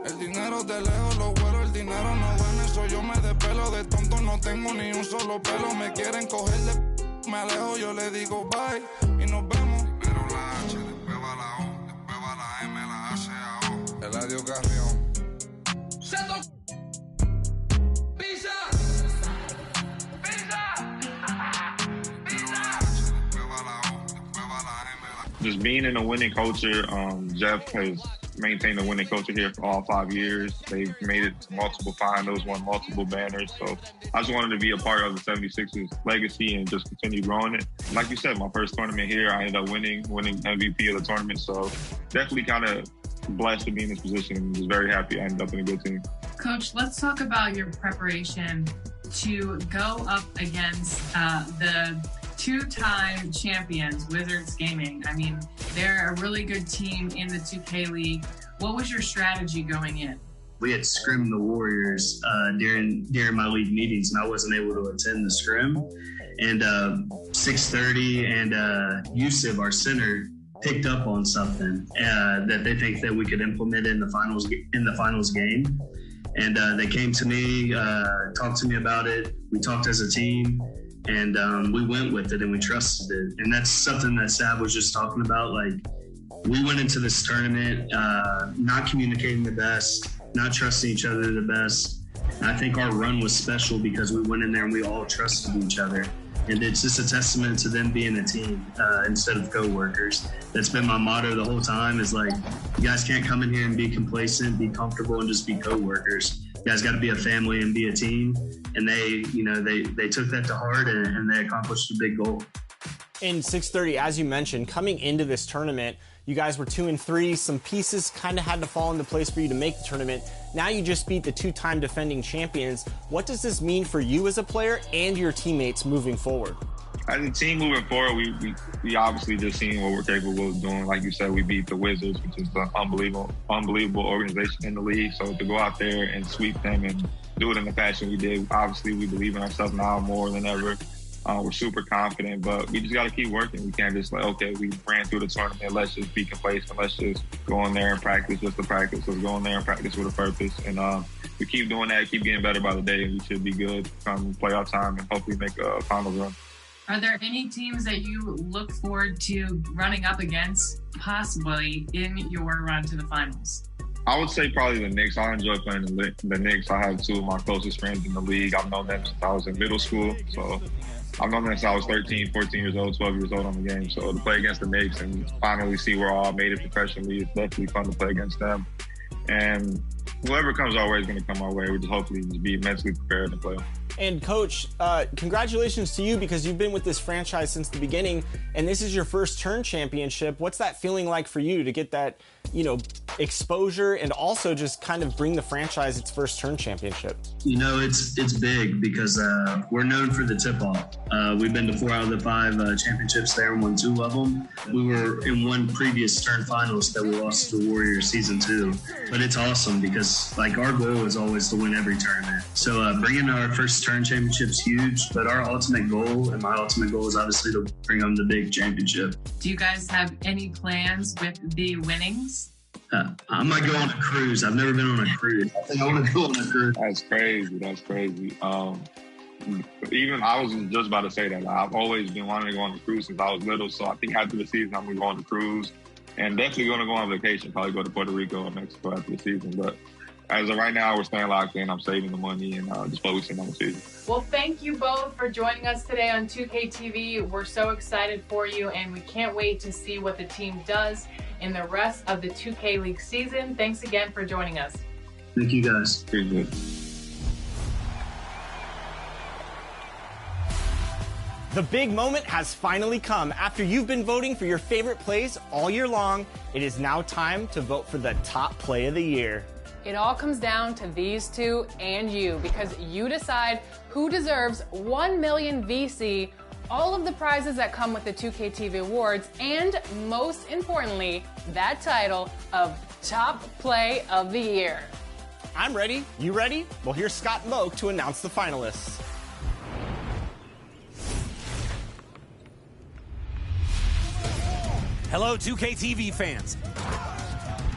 El dinero de lejos, lo güero, el dinero no gana. Eso yo me despelo de tonto, no tengo ni un solo pelo. Me quieren coger de me alejo, yo le digo bye y nos vemos. Primero la H, después va la O, después va la M, la A, C, A, O. Eladio Carrión. Just being in a winning culture, Jeff has maintained a winning culture here for all 5 years. They've made it to multiple finals, won multiple banners. So I just wanted to be a part of the 76ers legacy and just continue growing it. Like you said, my first tournament here, I ended up winning MVP of the tournament. So definitely kind of blessed to be in this position and just very happy I ended up in a good team. Coach, let's talk about your preparation to go up against the two-time champions, Wizards Gaming. I mean, they're a really good team in the 2K League. What was your strategy going in? We had scrimmed the Warriors during my league meetings, and I wasn't able to attend the scrim. And 6:30 and Yusuf, our center, picked up on something that they think that we could implement in the finals game. And they came to me, talked to me about it. We talked as a team. And we went with it and we trusted it. And that's something that Sav was just talking about. Like, we went into this tournament not communicating the best, not trusting each other the best. And I think our run was special because we went in there and we all trusted each other. And it's just a testament to them being a team instead of co-workers. That's been my motto the whole time, is like, you guys can't come in here and be complacent, be comfortable, and just be co-workers. You guys got to be a family and be a team. And they took that to heart and they accomplished a big goal. In 6:30, as you mentioned, coming into this tournament, you guys were 2-3. Some pieces kind of had to fall into place for you to make the tournament. Now you just beat the two-time defending champions. What does this mean for you as a player and your teammates moving forward? As a team moving forward, we obviously just seen what we're capable of doing. Like you said, we beat the Wizards, which is an unbelievable organization in the league. So to go out there and sweep them and do it in the fashion we did, obviously we believe in ourselves now more than ever. We're super confident, but we just got to keep working. We can't just like, okay, we ran through the tournament, let's just be complacent. Let's just go in there and practice just to practice. Let's go in there and practice with a purpose. And we keep doing that, keep getting better by the day, and we should be good come playoff time and hopefully make a finals run. Are there any teams that you look forward to running up against possibly in your run to the finals? I would say probably the Knicks. I enjoy playing the Knicks. I have two of my closest friends in the league. I've known them since I was in middle school. So I've known them since I was 13, 14 years old, 12 years old on the game. So to play against the Knicks and finally see we're all made it professionally, it's definitely fun to play against them. And whoever comes our way is going to come our way. We just hopefully just be mentally prepared to play. And Coach, congratulations to you, because you've been with this franchise since the beginning, and this is your first turn championship. What's that feeling like for you to get that, exposure and also just kind of bring the franchise its first turn championship? It's big because we're known for the tip-off. We've been to 4 out of the 5 championships there and won 2 of them. We were in one previous turn finals that we lost to the Warriors season 2. But it's awesome because our goal is always to win every tournament. So bringing our first turn championship is huge, but our ultimate goal, and my ultimate goal, is obviously to bring home the big championship. Do you guys have any plans with the winnings? I might go on a cruise. I've never been on a cruise. I think I want to go on a cruise. That's crazy. Even I was just about to say that. I've always been wanting to go on a cruise since I was little. So I think after the season, I'm going to go on a cruise and definitely going to go on vacation. Probably go to Puerto Rico or Mexico after the season. But as of right now, we're staying locked in. I'm saving the money and just focusing on the season. Well, thank you both for joining us today on 2K TV. We're so excited for you, and we can't wait to see what the team does in the rest of the 2K League season. Thanks again for joining us. Thank you, guys. Pretty good. The big moment has finally come. After you've been voting for your favorite plays all year long, it is now time to vote for the top play of the year. It all comes down to these two and you, because you decide who deserves 1 million VC, all of the prizes that come with the 2K TV Awards, and most importantly, that title of Top Play of the Year. I'm ready. You ready? Well, here's Scott Moak to announce the finalists. Hello, 2K TV fans.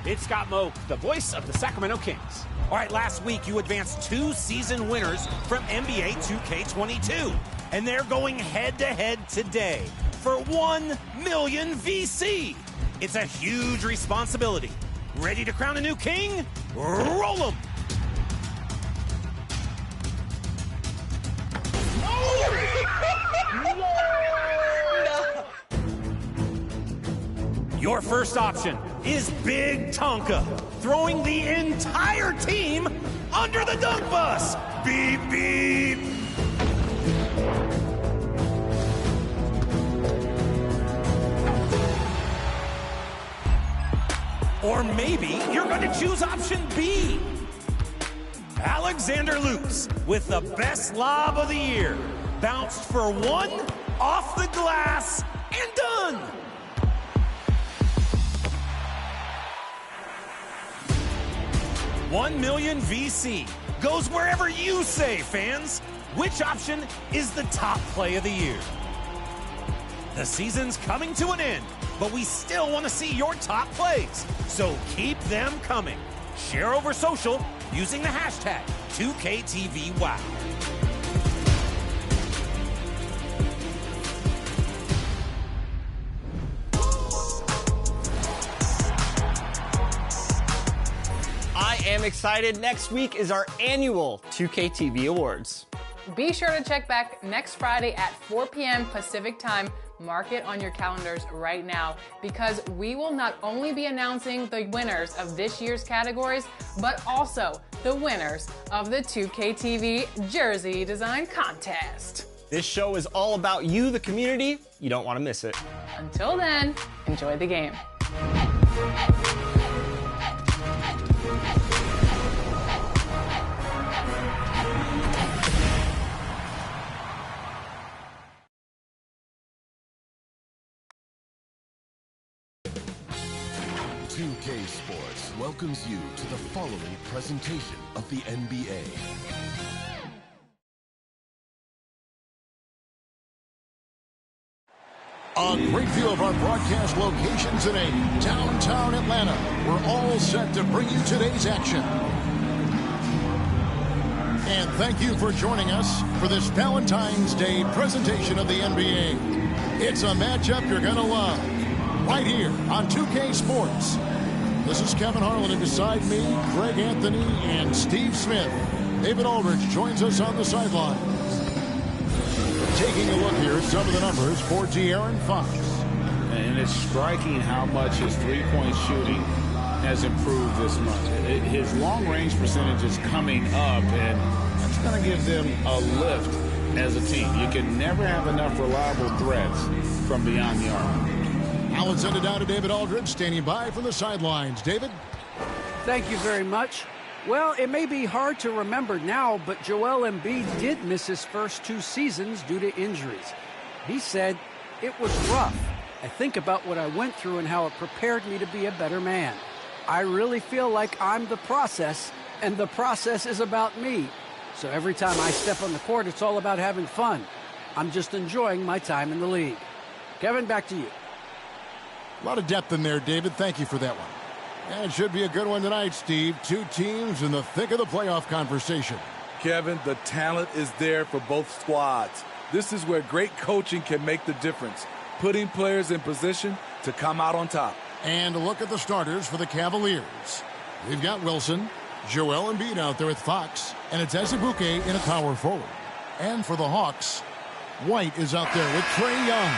It's Scott Moak, the voice of the Sacramento Kings. All right, last week you advanced 2 season winners from NBA 2K22. And they're going head-to-head today for 1 million VC. It's a huge responsibility. Ready to crown a new king? Roll 'em! Your first option is Big Tonka, throwing the entire team under the dunk bus. Beep, beep. Or maybe you're going to choose option B. Alexander Lutz with the best lob of the year. Bounced for 1, off the glass, and done. $1 million VC goes wherever you say, fans. Which option is the top play of the year? The season's coming to an end, but we still want to see your top plays. So keep them coming. Share over social using the hashtag 2KTVWOW. I am excited. Next week is our annual 2KTV Awards. Be sure to check back next Friday at 4 p.m. Pacific Time. Mark it on your calendars right now, because we will not only be announcing the winners of this year's categories, but also the winners of the 2KTV Jersey Design Contest. This show is all about you, the community. You don't want to miss it. Until then, enjoy the game. Sports welcomes you to the following presentation of the NBA. A great view of our broadcast location today, downtown Atlanta. We're all set to bring you today's action. And thank you for joining us for this Valentine's Day presentation of the NBA. It's a matchup you're going to love right here on 2K Sports. This is Kevin Harlan, and beside me, Greg Anthony and Steve Smith. David Aldridge joins us on the sidelines. Taking a look here at some of the numbers for De'Aaron Fox. And it's striking how much his three-point shooting has improved this month. His long-range percentage is coming up, and that's going to give them a lift as a team. You can never have enough reliable threats from beyond the arc. Now let's send it down to David Aldridge, standing by from the sidelines. David? Thank you very much. Well, it may be hard to remember now, but Joel Embiid did miss his first 2 seasons due to injuries. He said, "It was rough. I think about what I went through and how it prepared me to be a better man. I really feel like I'm the process, and the process is about me. So every time I step on the court, it's all about having fun. I'm just enjoying my time in the league." Kevin, back to you. A lot of depth in there, David. Thank you for that one. And it should be a good one tonight, Steve. 2 teams in the thick of the playoff conversation. Kevin, the talent is there for both squads. This is where great coaching can make the difference, putting players in position to come out on top. And a look at the starters for the Cavaliers. We've got Wilson, Joel Embiid out there with Fox, and it's Azubuike in a power forward. And for the Hawks, White is out there with Trae Young.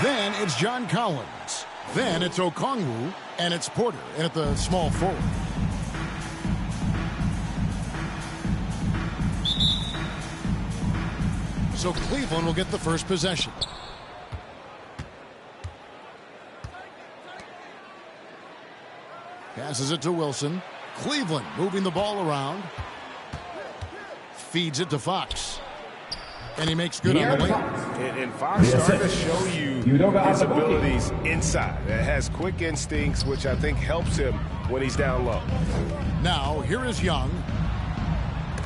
Then it's John Collins. Then it's Okongwu, and it's Porter in at the small forward. So Cleveland will get the first possession. Passes it to Wilson. Cleveland moving the ball around. Feeds it to Fox. And he makes good on the wing. And Fox started to show you his abilities inside. It has quick instincts, which I think helps him when he's down low. Now, here is Young.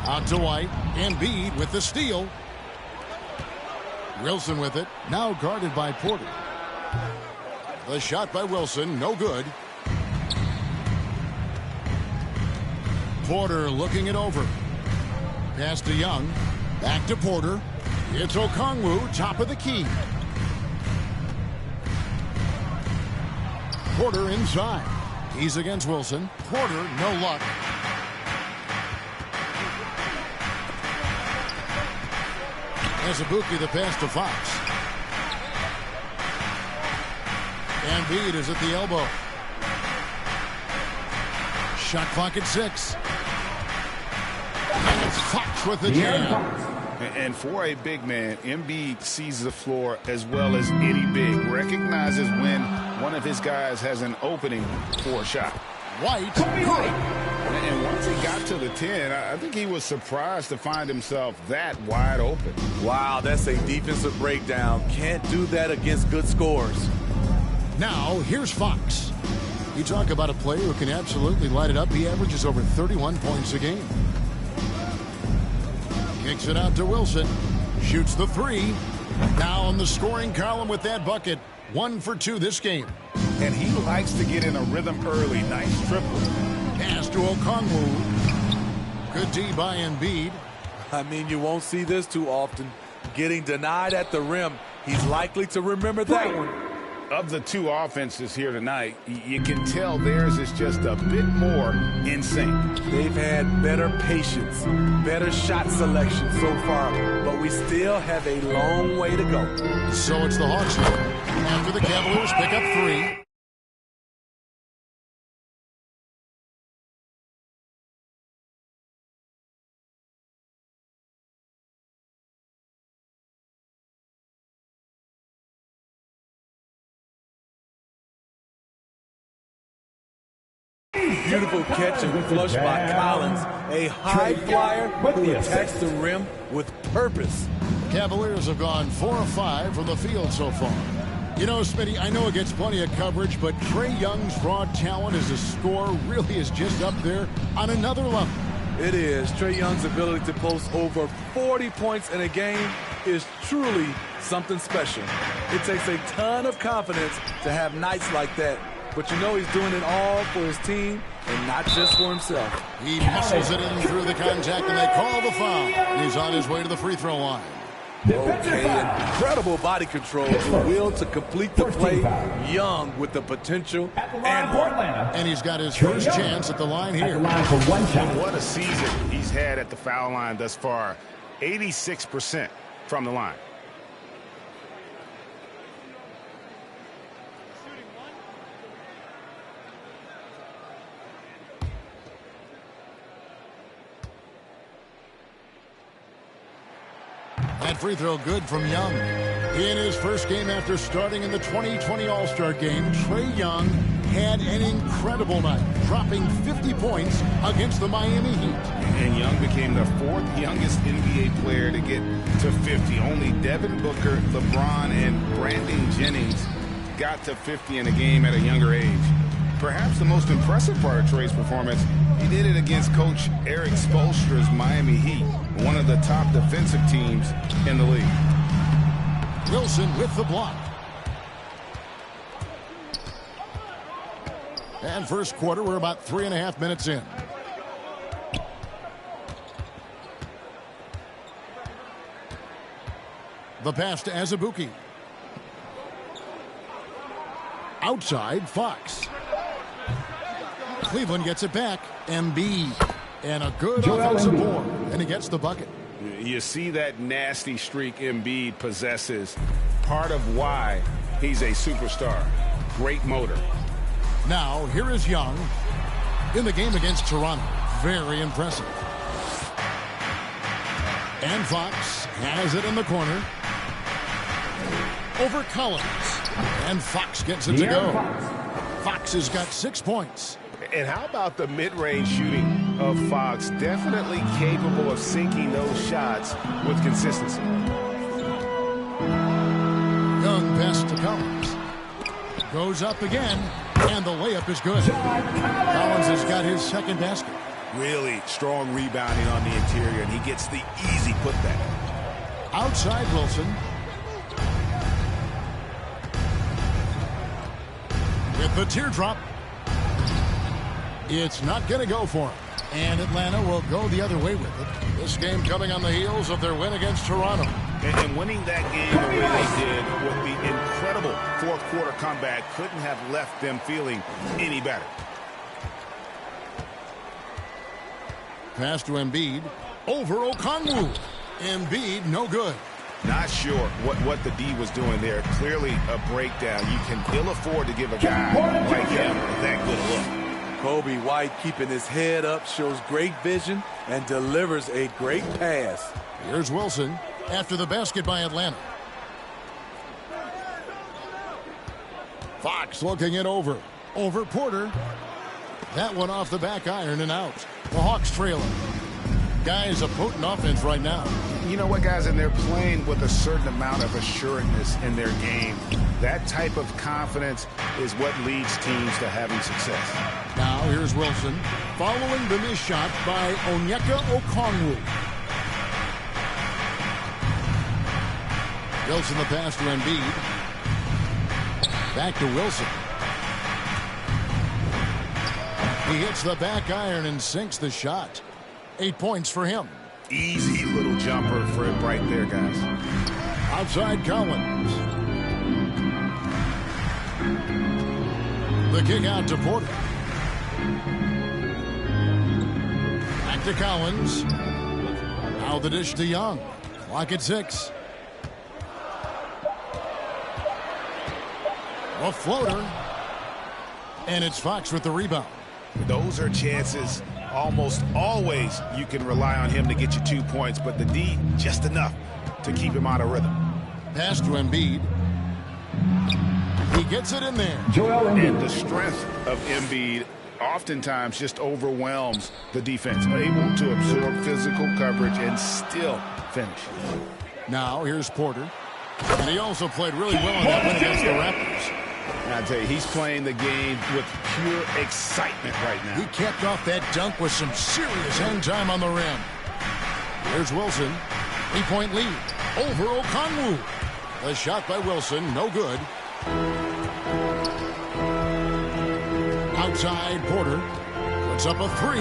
Out to White. Embiid with the steal. Wilson with it. Now guarded by Porter. The shot by Wilson, no good. Porter looking it over. Pass to Young. Back to Porter. It's Okongwu, top of the key. Porter inside. He's against Wilson. Porter, no luck. Azubuike the pass to Fox. Embiid is at the elbow. Shot clock at 6. And it's Fox with the jam. And for a big man, Embiid sees the floor as well as any big. Recognizes when one of his guys has an opening for a shot. White, good. And once he got to the 10, I think he was surprised to find himself that wide open. Wow, that's a defensive breakdown. Can't do that against good scores. Now, here's Fox. You talk about a player who can absolutely light it up. He averages over 31 points a game. Kicks it out to Wilson. Shoots the 3. Now on the scoring column with that bucket. 1 for 2 this game. And he likes to get in a rhythm early. Nice triple. Pass to Okongwu. Good D by Embiid. I mean, you won't see this too often. Getting denied at the rim. He's likely to remember that one. Of the two offenses here tonight, you can tell theirs is just a bit more in sync. They've had better patience, better shot selection so far, but we still have a long way to go. So it's the Hawks after the Cavaliers pick up 3. Beautiful catch and flush by Collins. A high flyer who attacks the rim with purpose. Cavaliers have gone 4 of 5 from the field so far. You know, Smitty, I know it gets plenty of coverage, but Trae Young's raw talent as a scorer really is just up there on another level. It is. Trae Young's ability to post over 40 points in a game is truly something special. It takes a ton of confidence to have nights like that. But you know he's doing it all for his team and not just for himself. He muscles it in through the contact, and they call the foul. He's on his way to the free throw line. Okay, incredible body control, the will to complete the play. Young with the potential and more. And he's got his first chance at the line here. What a season he's had at the foul line thus far. 86% from the line. That free throw good from Young. In his first game after starting in the 2020 All-Star game, Trae Young had an incredible night, dropping 50 points against the Miami Heat. And Young became the 4th youngest NBA player to get to 50. Only Devin Booker, LeBron, and Brandon Jennings got to 50 in a game at a younger age. Perhaps the most impressive part of Trae's performance, he did it against Coach Eric Spoelstra's Miami Heat, one of the top defensive teams in the league. Wilson with the block. And first quarter, we're about 3.5 minutes in. The pass to Azubuike. Outside, Fox. Cleveland gets it back. Embiid. And a good offensive board. And he gets the bucket. You see that nasty streak Embiid possesses. Part of why he's a superstar. Great motor. Now, here is Young in the game against Toronto. Very impressive. And Fox has it in the corner. Over Collins. And Fox gets it to go. Fox has got 6 points. And how about the mid-range shooting of Fox? Definitely capable of sinking those shots with consistency. Young pass to Collins. Goes up again, and the layup is good. Collins has got his second basket. Really strong rebounding on the interior, and he gets the easy putback. Outside Wilson. With the teardrop. It's not going to go for him. And Atlanta will go the other way with it. This game coming on the heels of their win against Toronto. And winning that game the way they did with the incredible fourth-quarter comeback couldn't have left them feeling any better. Pass to Embiid. Over Okongwu. Embiid, no good. Not sure what the D was doing there. Clearly a breakdown. You can ill afford to give a guy like him that good a look. Kobe White keeping his head up, shows great vision, and delivers a great pass. Here's Wilson after the basket by Atlanta. Fox looking it over. Over Porter. That one off the back iron and out. The Hawks trailing. Guys, a potent offense right now. You know what, guys? And they're playing with a certain amount of assuredness in their game. That type of confidence is what leads teams to having success. Now here's Wilson following the missed shot by Onyeka Okongwu. Wilson the pass to Embiid. Back to Wilson. He hits the back iron and sinks the shot. 8 points for him. Easy little jumper for it right there, guys. Outside Collins. The kick out to Porter. Back to Collins. Now the dish to Young. Clock at 6. A floater. And it's Fox with the rebound. Those are chances. Almost always you can rely on him to get you 2 points, but the D just enough to keep him out of rhythm. Pass to Embiid. He gets it in there. And the strength of Embiid oftentimes just overwhelms the defense, able to absorb physical coverage and still finish. Now here's Porter. And he also played really well in that win against the Raptors. And I tell you, he's playing the game with pure excitement right now. He capped off that dunk with some serious hang time on the rim. Here's Wilson. 3-point lead over Okongwu. The shot by Wilson, no good. Outside, Porter puts up a 3.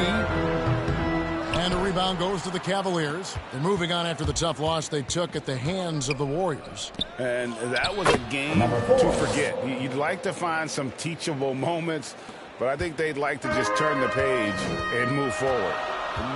And a rebound goes to the Cavaliers. They're moving on after the tough loss they took at the hands of the Warriors. And that was a game to forget. You'd like to find some teachable moments, but I think they'd like to just turn the page and move forward.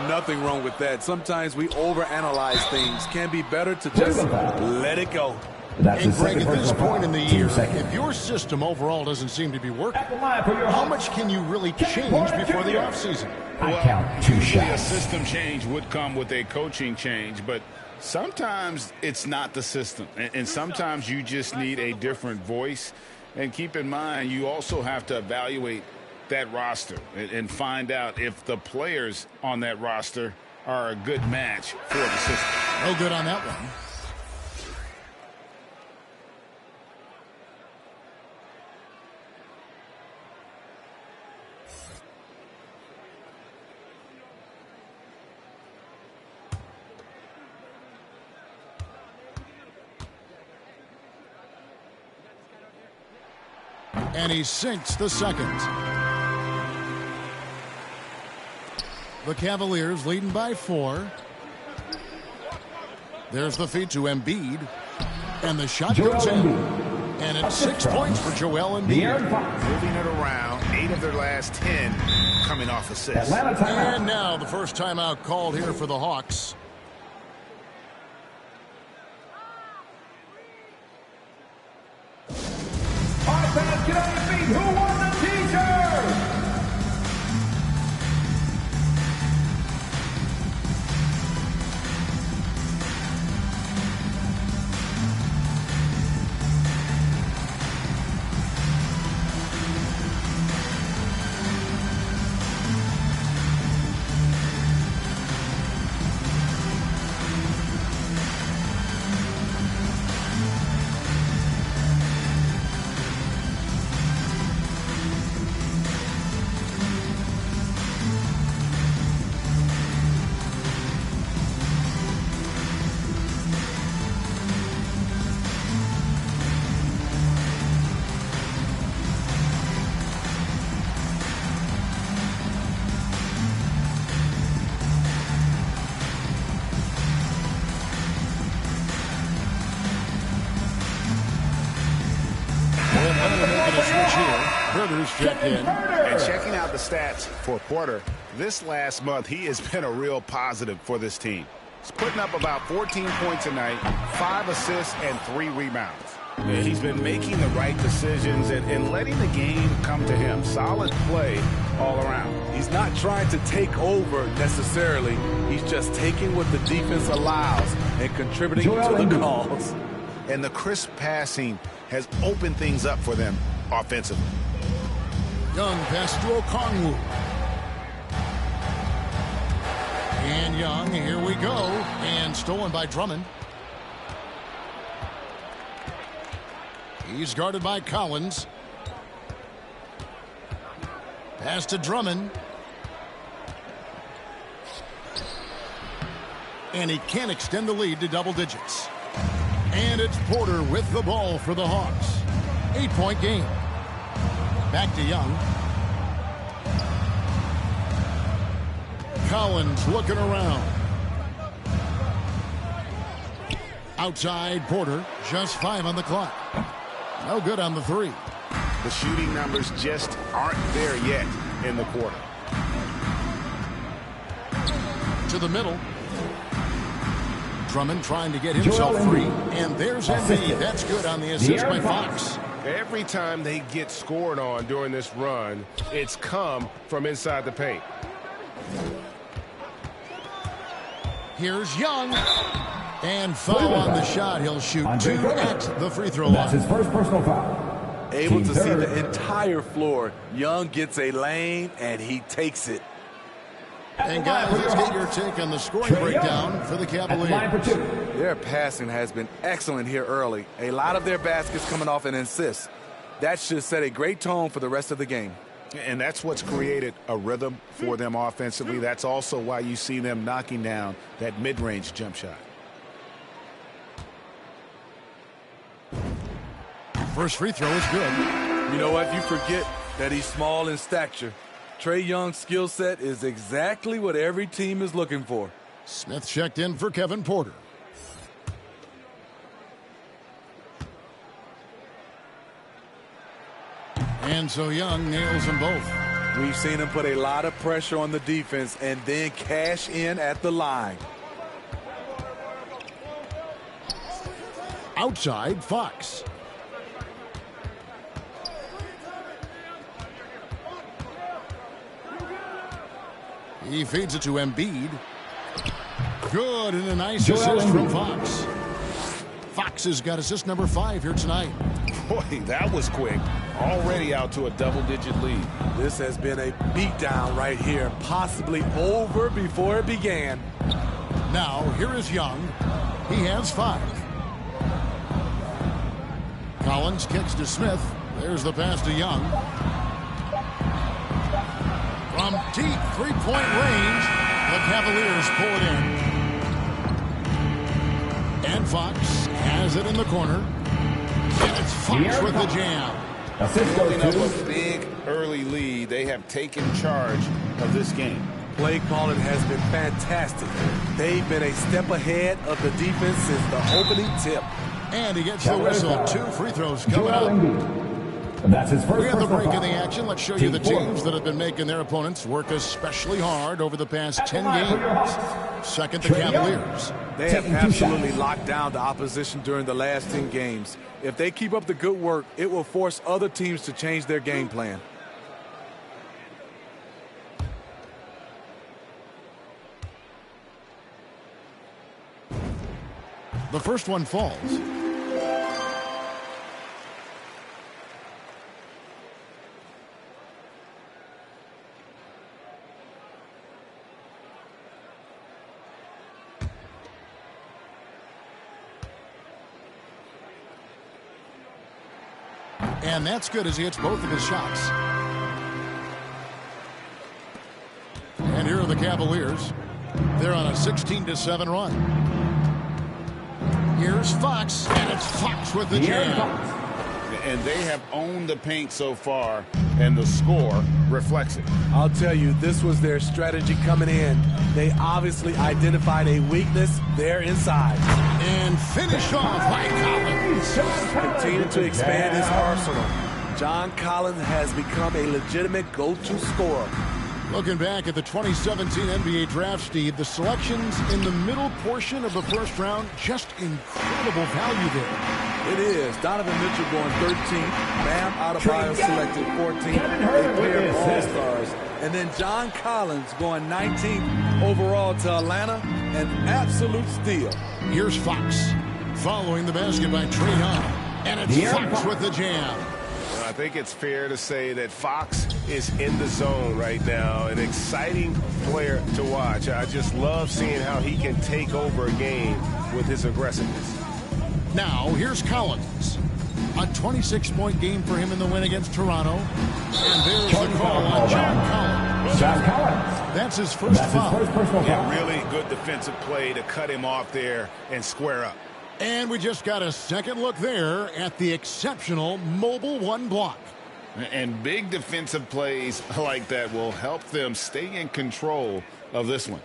Nothing wrong with that. Sometimes we overanalyze things. Can be better to just let it go. And Greg, at this point in the year, if your system overall doesn't seem to be working, how much can you really change before the offseason? Well, usually a system change would come with a coaching change, but sometimes it's not the system. And sometimes you just need a different voice. And keep in mind, you also have to evaluate that roster and find out if the players on that roster are a good match for the system. No good on that one. And he sinks the second. The Cavaliers leading by 4. There's the feed to Embiid. And the shot goes in. And it's 6 points for Joel Embiid. Moving it around. 8 of their last 10 coming off assists. And now the first timeout called here for the Hawks. Get on your feet. Who won the t-shirt? Herder's checked in. And checking out the stats for Porter, this last month he has been a real positive for this team. He's putting up about 14 points a night, 5 assists, and 3 rebounds. Yeah, he's been making the right decisions and letting the game come to him. Solid play all around. He's not trying to take over necessarily. He's just taking what the defense allows and contributing to the cause. And the crisp passing has opened things up for them offensively. Young pass to Okongwu. And Young, here we go. And stolen by Drummond. He's guarded by Collins. Pass to Drummond. And he can't extend the lead to double digits. And it's Porter with the ball for the Hawks. 8-point game. Back to Young. Collins looking around. Outside Porter, just 5 on the clock. No good on the 3. The shooting numbers just aren't there yet in the quarter. To the middle. Drummond trying to get himself free. And there's Embiid. That's good on the assist by Fox. Every time they get scored on during this run, it's come from inside the paint. Here's Young. And foul on the shot. He'll shoot 2 at the free throw line. That's his first personal foul. Able to see the entire floor. Young gets a lane, and he takes it. And guys, let's get your take on the scoring breakdown for the Cavaliers. Their passing has been excellent here early. A lot of their baskets coming off an assist. That should set a great tone for the rest of the game. And that's what's created a rhythm for them offensively. That's also why you see them knocking down that mid-range jump shot. First free throw is good. You know what? You forget that he's small in stature. Trae Young's skill set is exactly what every team is looking for. Smith checked in for Kevin Porter. And so Young nails them both. We've seen him put a lot of pressure on the defense and then cash in at the line. Outside, Fox. He feeds it to Embiid. Good, and a nice assist from Fox. Fox has got assist number 5 here tonight. Boy, that was quick. Already out to a double-digit lead. This has been a beatdown right here, possibly over before it began. Now, here is Young. He has 5. Collins kicks to Smith. There's the pass to Young. From deep three-point range, the Cavaliers pull it in. And Fox has it in the corner. And it's Fox with the jam. Building up a big early lead. They have taken charge of this game. Play calling has been fantastic. They've been a step ahead of the defense since the opening tip. And he gets the whistle. 2 free throws coming up. That's his first. We have the break in the action. Let's show you the teams that have been making their opponents work especially hard over the past 10 games. Second, the Cavaliers. They have absolutely locked down the opposition during the last 10 games. If they keep up the good work, it will force other teams to change their game plan. The first one falls. And that's good as he hits both of his shots. And here are the Cavaliers. They're on a 16-7 run. Here's Fox, and it's Fox with the jam. And they have owned the paint so far, and the score reflects it. I'll tell you, this was their strategy coming in. They obviously identified a weakness there inside. And finished off by Collins. Continue to expand his arsenal. John Collins has become a legitimate go-to scorer. Looking back at the 2017 NBA draft, Steve, the selections in the middle portion of the first round, just incredible value there. It is. Donovan Mitchell going 13th. Bam Adebayo selected 14th. A pair of all-stars. And then John Collins going 19th overall to Atlanta. An absolute steal. Here's Fox following the basket by Trae Young. And it's Fox with the jam. Well, I think it's fair to say that Fox is in the zone right now. An exciting player to watch. I just love seeing how he can take over a game with his aggressiveness. Now, here's Collins. A 26-point game for him in the win against Toronto. And there's the call on John Collins. John Collins. That's his first foul. Yeah, really good defensive play to cut him off there and square up. And we just got a second look there at the exceptional mobile one block. And big defensive plays like that will help them stay in control of this one.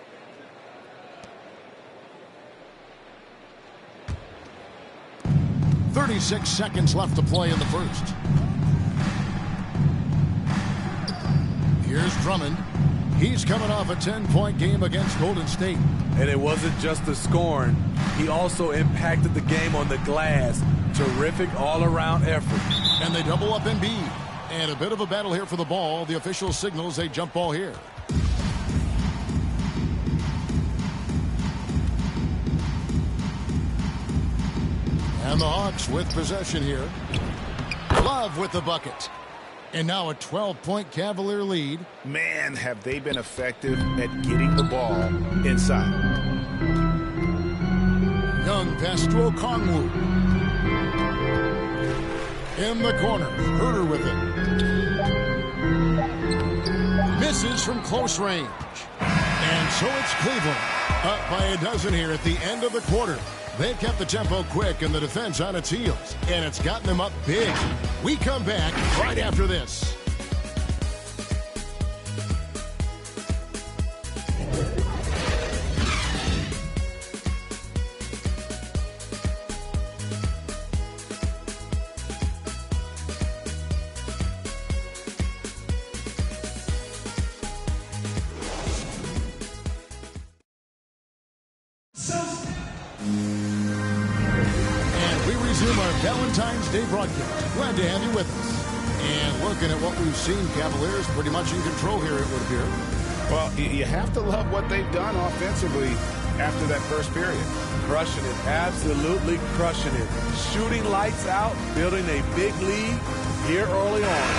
.36 seconds left to play in the first. Here's Drummond. He's coming off a 10-point game against Golden State. And it wasn't just the scoring. He also impacted the game on the glass. Terrific all-around effort. And they double up Embiid. And a bit of a battle here for the ball. The official signals a jump ball here. And the Hawks with possession here. Love with the bucket. And now a 12-point Cavalier lead. Man, have they been effective at getting the ball inside. Young pass to Okongwu. In the corner. Herter with it. Misses from close range. And so it's Cleveland. Up by a dozen here at the end of the quarter. They've kept the tempo quick and the defense on its heels. And it's gotten them up big. We come back right after this. Valentine's Day broadcast. Glad to have you with us. And looking at what we've seen, Cavaliers pretty much in control here, it would appear. Well, you have to love what they've done offensively after that first period. Crushing it. Absolutely crushing it. Shooting lights out, building a big lead here early on.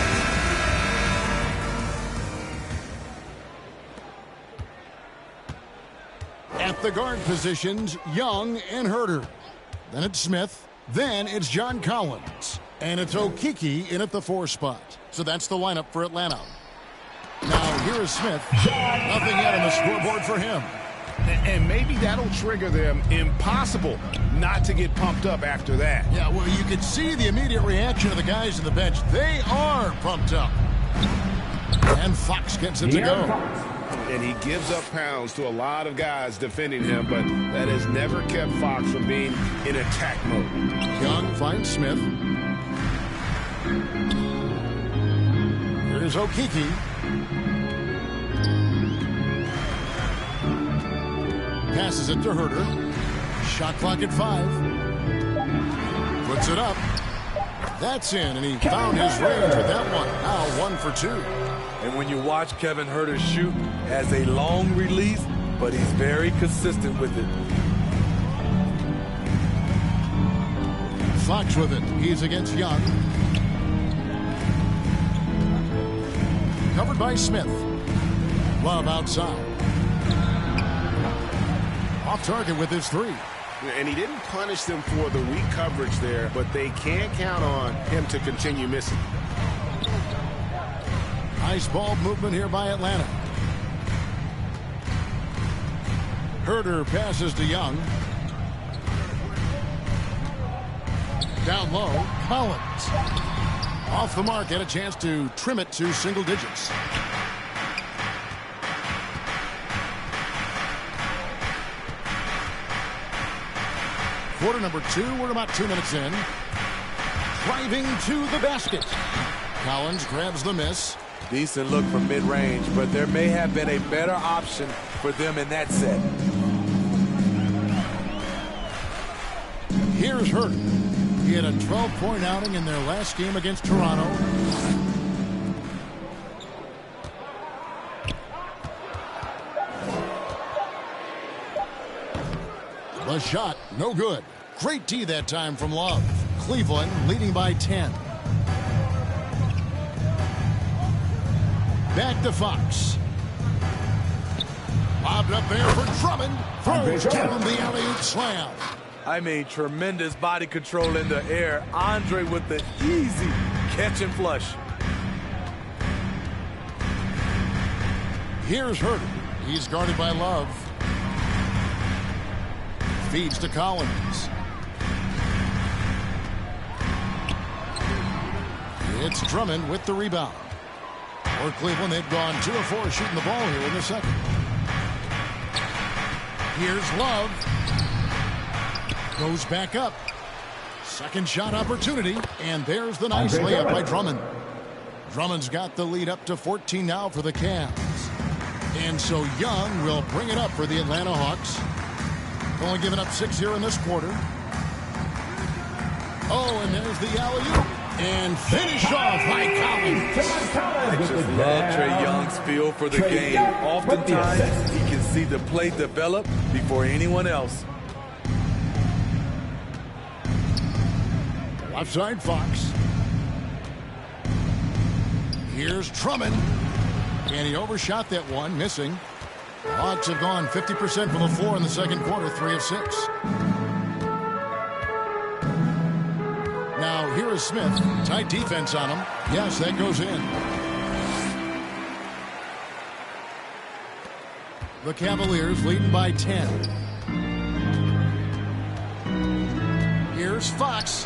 At the guard positions, Young and Herter. Then it's Smith. Then it's John Collins. And it's Okiki in at the 4 spot. So that's the lineup for Atlanta. Now here is Smith. Nothing yet on the scoreboard for him. And maybe that'll trigger them. Impossible not to get pumped up after that. Yeah, well, you can see the immediate reaction of the guys on the bench. They are pumped up. And Fox gets it to go. And he gives up pounds to a lot of guys defending him, but that has never kept Fox from being in attack mode. Young finds Smith. Here's Okiki. Passes it to Herter. Shot clock at 5. Puts it up. That's in, and he found his range with that one. Now 1 for 2. And when you watch Kevin Herter shoot, has a long release, but he's very consistent with it. Fox with it. He's against Young. Covered by Smith. Love outside. Off target with his 3. And he didn't punish them for the weak coverage there, but they can't count on him to continue missing. Nice ball movement here by Atlanta. Herter passes to Young. Down low, Collins. Off the mark, had a chance to trim it to single digits. Quarter number 2, we're about 2 minutes in. Driving to the basket. Collins grabs the miss. Decent look from mid-range, but there may have been a better option for them in that set. Here's Herter. He had a 12-point outing in their last game against Toronto. The shot, no good. Great D that time from Love. Cleveland leading by 10. Back to Fox. Lobbed up there for Drummond. Throws down the alley-oop slam. I mean, tremendous body control in the air. Andre with the easy catch and flush. Here's Herter. He's guarded by Love. Feeds to Collins. It's Drummond with the rebound. For Cleveland, they've gone 2 of 4 shooting the ball here in the second. Here's Love. Goes back up. Second shot opportunity. And there's the nice layup by Drummond. Drummond's got the lead up to 14 now for the Cavs. And so Young will bring it up for the Atlanta Hawks. Only giving up 6 here in this quarter. Oh, and there's the alley-oop. And finish off by Collins. I just love Trae Young's feel for the game. Oftentimes, he can see the play develop before anyone else. Left side, Fox. Here's Drummond. And he overshot that one, missing. The Hawks have gone 50% from the floor in the second quarter, 3 of 6. Now, here is Smith. Tight defense on him. Yes, that goes in. The Cavaliers leading by 10. Here's Fox.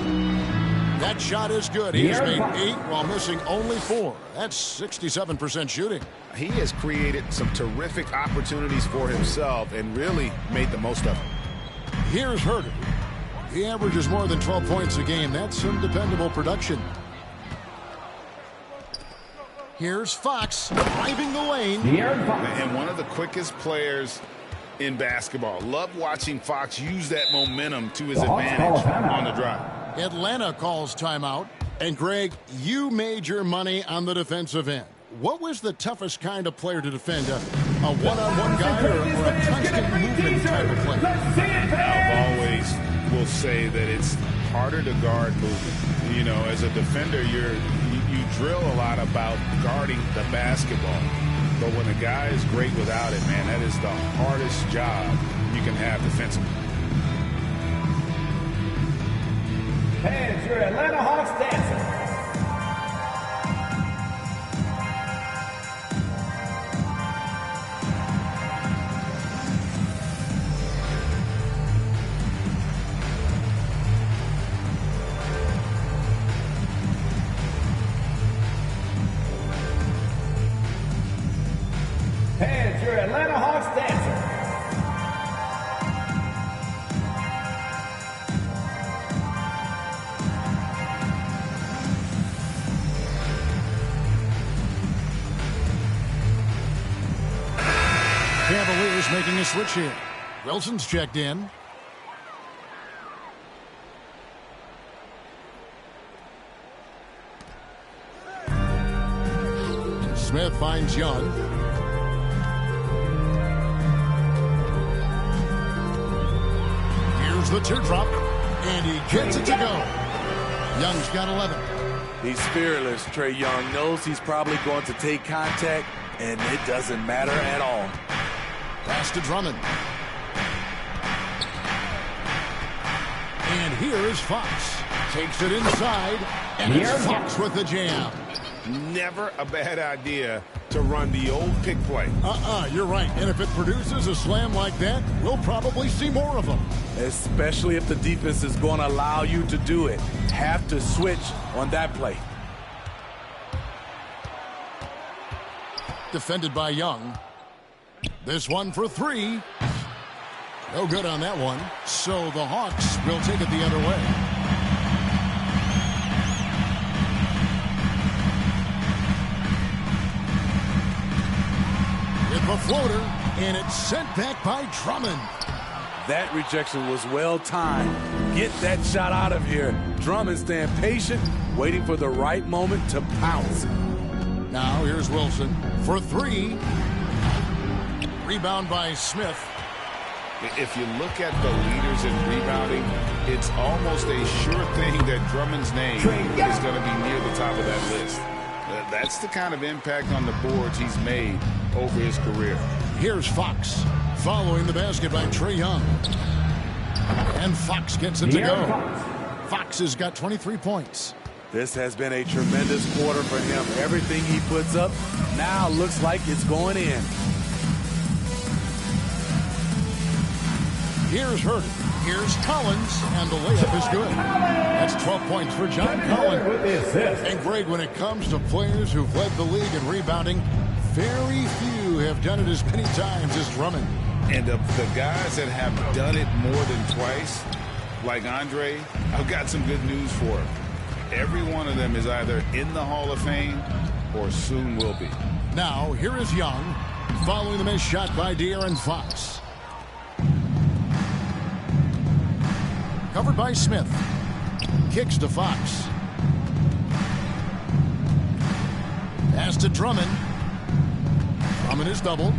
That shot is good. He has made 8 while missing only 4. That's 67% shooting. He has created some terrific opportunities for himself and really made the most of them. Here's Herter. He averages more than 12 points a game. That's some dependable production. Here's Fox driving the lane. And one of the quickest players in basketball. Love watching Fox use that momentum to his advantage on the drive. Atlanta calls timeout. And Greg, you made your money on the defensive end. What was the toughest kind of player to defend? A one-on-one guy or a constant movement type of player? I've always will say that it's harder to guard movement. You know, as a defender, you drill a lot about guarding the basketball. But when a guy is great without it, man, that is the hardest job you can have defensively. And your Atlanta Hawks dancer. And your Atlanta Hawks dancer. Cavaliers making a switch here. Wilson's checked in. Smith finds Young. Here's the teardrop, and he gets it to go. Young's got 11. He's fearless. Trae Young knows he's probably going to take contact, and it doesn't matter at all. Pass to Drummond. And here is Fox. Takes it inside, and it's Fox with the jam. Never a bad idea to run the old pick play. You're right. And if it produces a slam like that, we'll probably see more of them. Especially if the defense is going to allow you to do it. Have to switch on that play. Defended by Young. This one for 3. No good on that one. So the Hawks will take it the other way. The floater, and it's sent back by Drummond. That rejection was well timed. Get that shot out of here. Drummond staying patient, waiting for the right moment to pounce. Now here's Wilson for three. Rebound by Smith. If you look at the leaders in rebounding, it's almost a sure thing that Drummond's name is going to be near the top of that list. That's the kind of impact on the boards he's made over his career. Here's Fox following the basket by Trae Young. And Fox gets it to go. Fox has got 23 points. This has been a tremendous quarter for him. Everything he puts up now looks like it's going in. Here's Herter. Here's Collins, and the layup is good. That's 12 points for John Collins. And Greg, when it comes to players who've led the league in rebounding, very few have done it as many times as Drummond. And of the guys that have done it more than twice, like Andre, I've got some good news for him. Every one of them is either in the Hall of Fame or soon will be. Now, here is Young, following the missed shot by De'Aaron Fox. Covered by Smith. Kicks to Fox. Pass to Drummond. Drummond is doubled.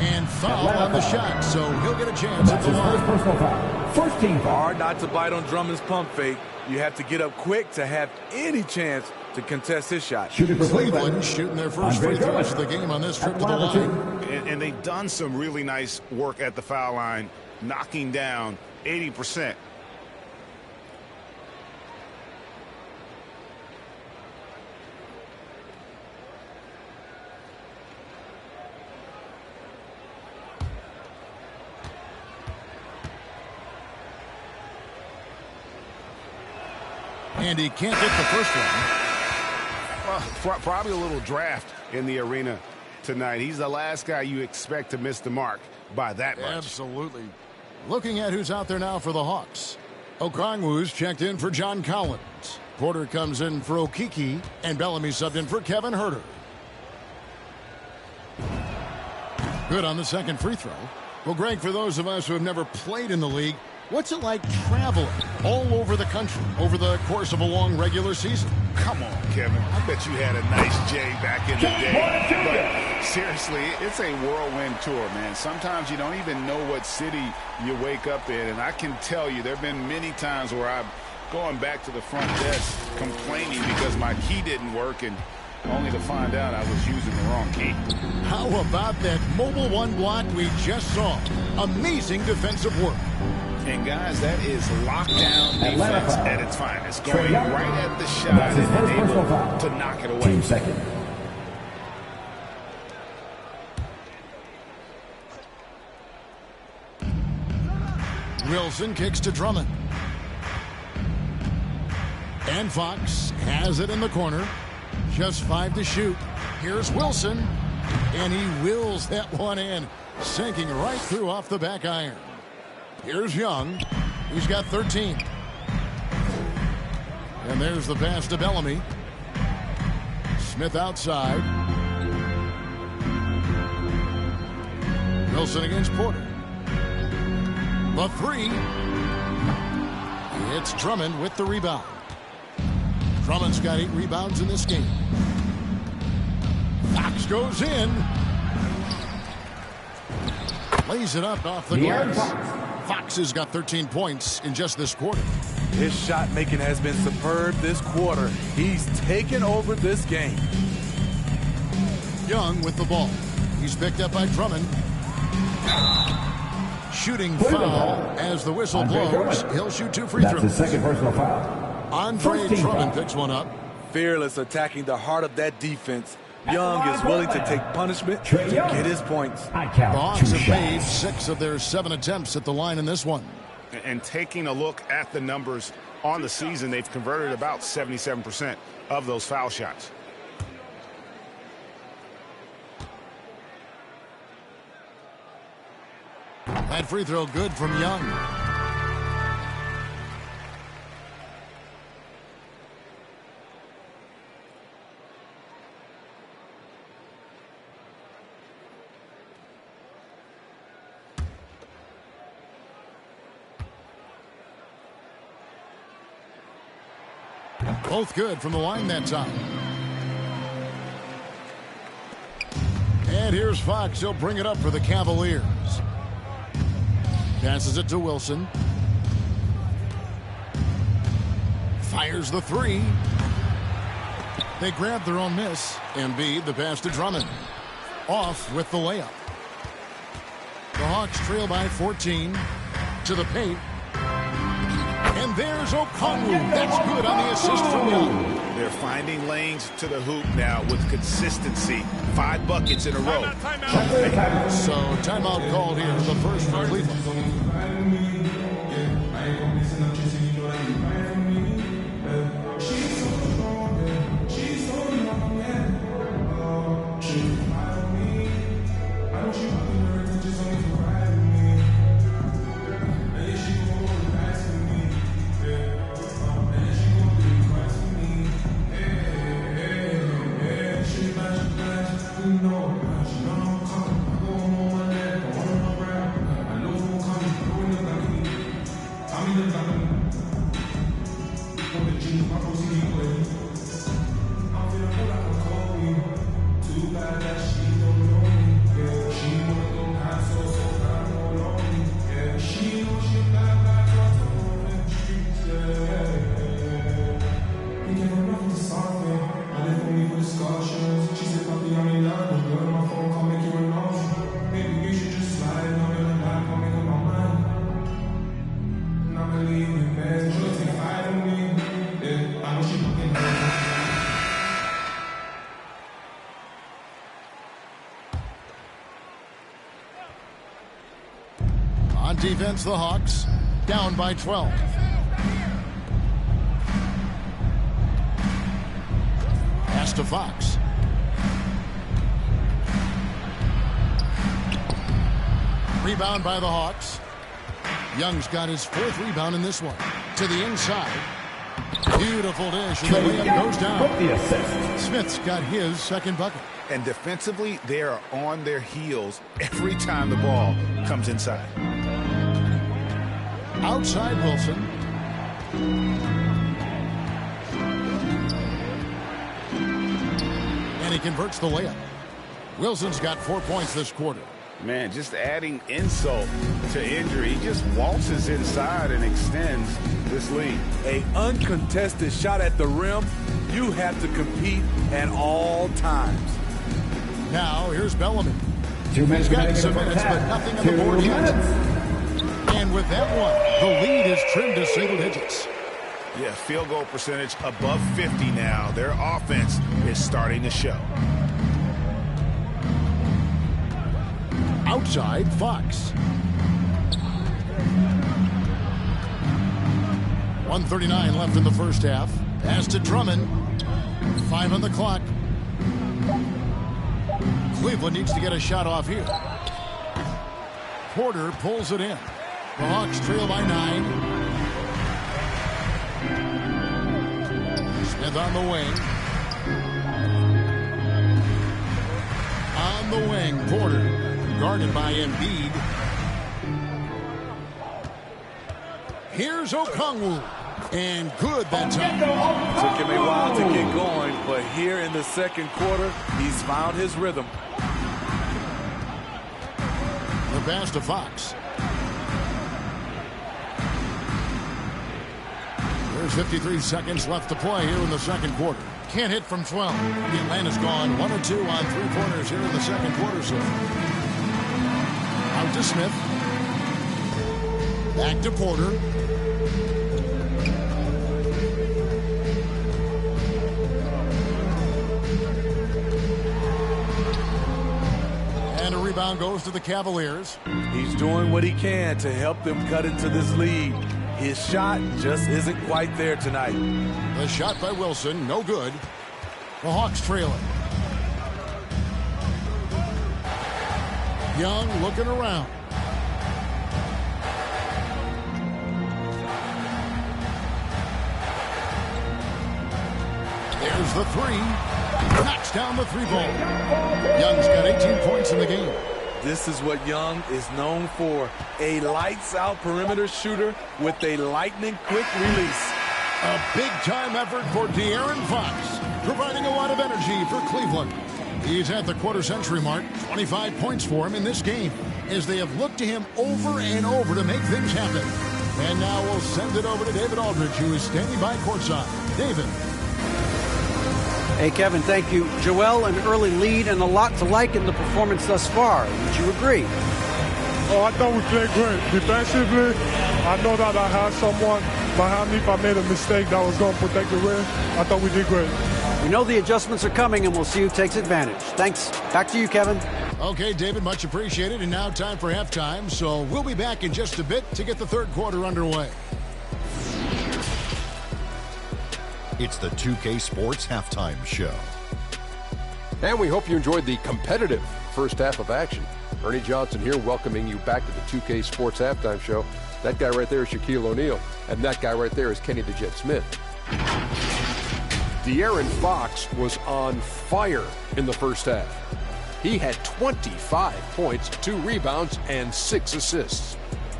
And foul on the shot, so he'll get a chance at the line. First team foul. Hard not to bite on Drummond's pump fake. You have to get up quick to have any chance to contest his shot. Cleveland shooting their first free throws of the game on this trip to the line. And they've done some really nice work at the foul line, knocking down 80%. And he can't get the first one. Well, probably a little draft in the arena tonight. He's the last guy you expect to miss the mark by that much. Absolutely. Looking at who's out there now for the Hawks. Okongwu's checked in for John Collins. Porter comes in for Okiki, and Bellamy subbed in for Kevin Herter. Good on the second free throw. Well, Greg, for those of us who have never played in the league, what's it like traveling all over the country over the course of a long regular season? Come on, Kevin. I bet you had a nice J back in the day. But seriously, it's a whirlwind tour, man. Sometimes you don't even know what city you wake up in. And I can tell you there have been many times where I'm going back to the front desk complaining because my key didn't work, and only to find out I was using the wrong key. How about that mobile one block we just saw? Amazing defensive work. And guys, that is lockdown defense at its finest. Going right at the shot and able to knock it away. Team second. Wilson kicks to Drummond. And Fox has it in the corner. Just 5 to shoot. Here's Wilson. And he wills that one in, sinking right through off the back iron. Here's Young. He's got 13. And there's the pass to Bellamy. Smith outside. Wilson against Porter. The three. It's Drummond with the rebound. Drummond's got 8 rebounds in this game. Fox goes in. Lays it up off the glass. Fox has got 13 points in just this quarter. His shot making has been superb this quarter. He's taken over this game. Young with the ball. He's picked up by Drummond. Shooting foul as the whistle blows. He'll shoot 2 free throws. That's his second personal foul. Andre Drummond picks one up. Fearless attacking the heart of that defense. Young is willing to take punishment to get his points. The Hawks have made 6 of their 7 attempts at the line in this one. And taking a look at the numbers on the season, they've converted about 77% of those foul shots. That free throw good from Young. Both good from the line that time. And here's Fox. He'll bring it up for the Cavaliers. Passes it to Wilson. Fires the three. They grab their own miss. Embiid, the pass to Drummond. Off with the layup. The Hawks trail by 14 to the paint. And there's Okongwu. That's good on the assist from Young. They're finding lanes to the hoop now with consistency. 5 buckets in a row. So timeout called here. The first for Cleveland. On defense, the Hawks down by 12. Pass to Fox. Rebound by the Hawks. Young's got his 4th rebound in this one. To the inside. Beautiful dish, and the layup goes down. Smith's got his 2nd bucket. And defensively, they are on their heels every time the ball comes inside. Outside Wilson. And he converts the layup. Wilson's got 4 points this quarter. Man, just adding insult to injury. He just waltzes inside and extends this lead. An uncontested shot at the rim, you have to compete at all times. Now, here's Bellamy. He's gotten some minutes, but nothing on the board yet. And with that one, the lead is trimmed to single digits. Yeah, field goal percentage above 50 now. Their offense is starting to show. Outside, Fox. 1:39 left in the first half. Pass to Drummond. 5 on the clock. Cleveland needs to get a shot off here. Porter pulls it in. The Hawks trail by 9. Smith on the wing. On the wing, Porter. Guarded by Embiid. Here's Okongwu. And good that time. Took him a while to get going, but here in the second quarter, he's found his rhythm. The pass to Fox. There's 53 seconds left to play here in the second quarter. Can't hit from 12. The Atlanta's gone 1 of 2 on 3-pointers here in the second quarter. So out to Smith. Back to Porter. And a rebound goes to the Cavaliers. He's doing what he can to help them cut into this lead. His shot just isn't quite there tonight. The shot by Wilson, no good. The Hawks trailing. Young looking around. There's the three. Knocks down the 3-ball. Young's got 18 points in the game. This is what Young is known for. A lights-out perimeter shooter with a lightning-quick release. A big-time effort for De'Aaron Fox, providing a lot of energy for Cleveland. He's at the quarter-century mark, 25 points for him in this game, as they have looked to him over and over to make things happen. And now we'll send it over to David Aldridge, who is standing by courtside. David. Hey, Kevin, thank you. Joel, an early lead and a lot to like in the performance thus far. Would you agree? Oh, I thought we played great. Defensively, I know that I had someone behind me. If I made a mistake that was going to protect the rim, I thought we did great. We know the adjustments are coming, and we'll see who takes advantage. Thanks. Back to you, Kevin. Okay, David, much appreciated. And now time for halftime. So we'll be back in just a bit to get the third quarter underway. It's the 2K Sports Halftime Show. And we hope you enjoyed the competitive first half of action. Ernie Johnson here welcoming you back to the 2K Sports Halftime Show. That guy right there is Shaquille O'Neal, and that guy right there is Kenny the Jet Smith. De'Aaron Fox was on fire in the first half. He had 25 points, 2 rebounds, and 6 assists.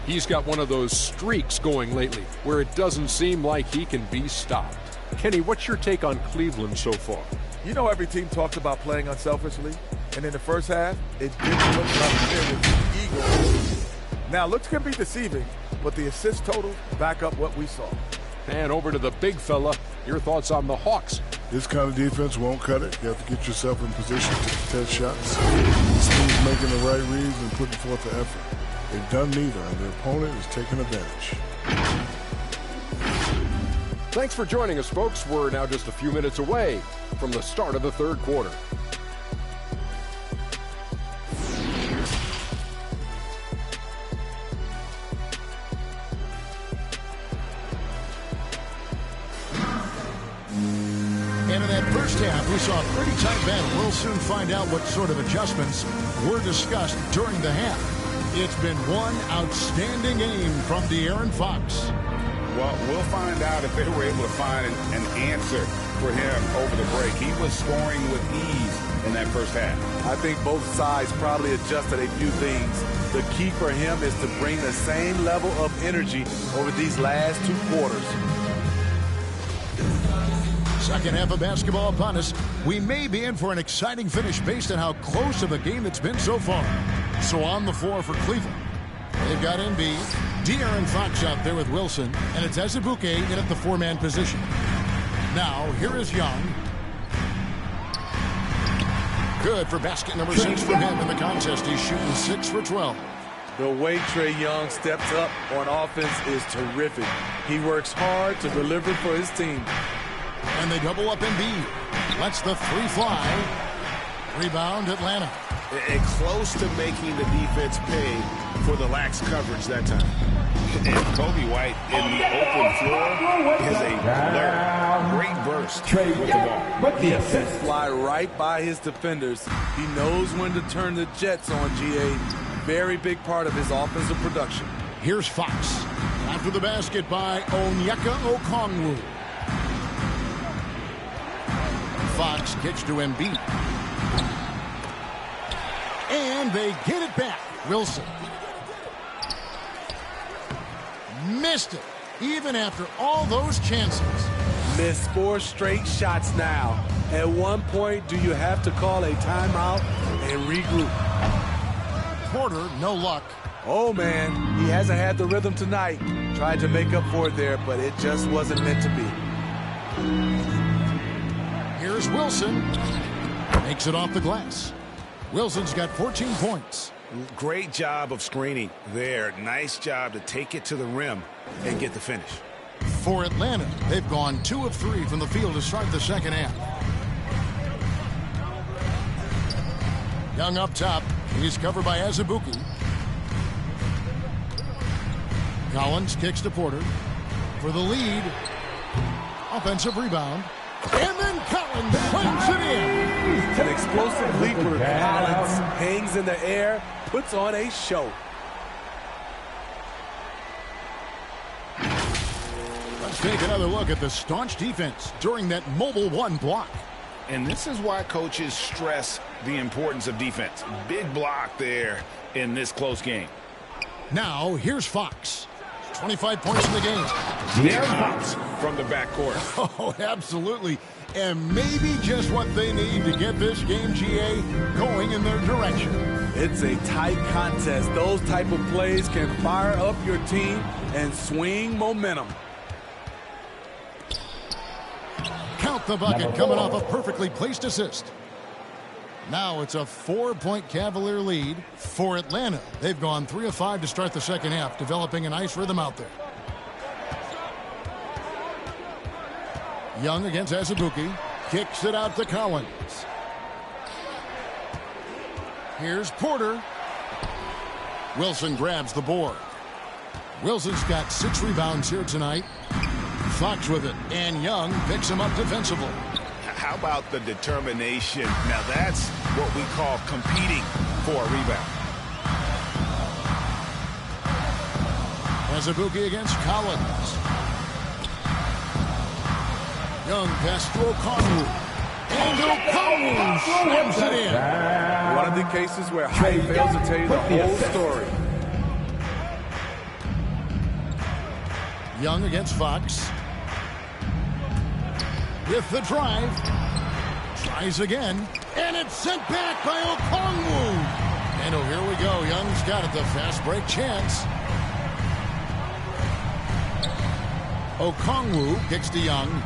He's got one of those streaks going lately where it doesn't seem like he can be stopped. Kenny, what's your take on Cleveland so far? You know, every team talks about playing unselfishly, and in the first half, it didn't look like it was the Eagles. Now, looks can be deceiving, but the assist total back up what we saw. And over to the big fella, your thoughts on the Hawks. This kind of defense won't cut it. You have to get yourself in position to contest shots. This team's making the right reads and putting forth the effort. They've done neither, and their opponent is taking advantage. Thanks for joining us, folks. We're now just a few minutes away from the start of the third quarter. And in that first half, we saw a pretty tight battle. We'll soon find out what sort of adjustments were discussed during the half. It's been one outstanding game from De'Aaron Fox. Well, we'll find out if they were able to find an answer for him over the break. He was scoring with ease in that first half. I think both sides probably adjusted a few things. The key for him is to bring the same level of energy over these last 2 quarters. Second half of basketball upon us. We may be in for an exciting finish based on how close of a game it's been so far. So on the floor for Cleveland, they've got Embiid, De'Aaron Fox out there with Wilson, and it's Azubuike in at the 4-man position. Now, here is Young. Good for basket number 6 for him in the contest. He's shooting 6 for 12. The way Trae Young steps up on offense is terrific. He works hard to deliver for his team. And they double up Embiid. Lets the 3 fly. Rebound, Atlanta. And close to making the defense pay for the lax coverage that time. And Kobe White in the open floor is a blur. Great burst with the ball. He can fly right by his defenders. He knows when to turn the Jets on, GA. Very big part of his offensive production. Here's Fox. After the basket by Onyeka Okongwu. Fox kicks to Embiid. And they get it back. Wilson. Missed it, even after all those chances. Missed 4 straight shots now. At one point, do you have to call a timeout and regroup? Porter, no luck. Oh, man, he hasn't had the rhythm tonight. Tried to make up for it there, but it just wasn't meant to be. Here's Wilson. Makes it off the glass. Wilson's got 14 points. Great job of screening there. Nice job to take it to the rim and get the finish. For Atlanta, they've gone 2 of 3 from the field to start the second half. Young up top. He's covered by Azubuike. Collins kicks to Porter for the lead. Offensive rebound. And then Collins slams it in. An explosive leaper. Collins hangs in the air, puts on a show. Let's take another look at the staunch defense during that mobile 1 block. And this is why coaches stress the importance of defense. Big block there in this close game. Now, here's Fox. 25 points in the game. De'Aaron Fox from the backcourt. Oh, absolutely. And maybe just what they need to get this game, GA, going in their direction. It's a tight contest. Those type of plays can fire up your team and swing momentum. Count the bucket coming off a perfectly placed assist. Now it's a 4-point Cavalier lead for Atlanta. They've gone 3 of 5 to start the second half, developing a nice rhythm out there. Young against Azubuike. Kicks it out to Collins. Here's Porter. Wilson grabs the board. Wilson's got 6 rebounds here tonight. Fox with it, and Young picks him up defensively. How about the determination? Now that's what we call competing for a rebound. Azubuike against Collins. Young pass to Okongwu. And Okongwu slams it in. One of the cases where height fails to tell you the whole story. Young against Fox. With the drive. Tries again. And it's sent back by Okongwu. And oh, here we go. Young's got it. The fast break chance. Okongwu kicks to Young.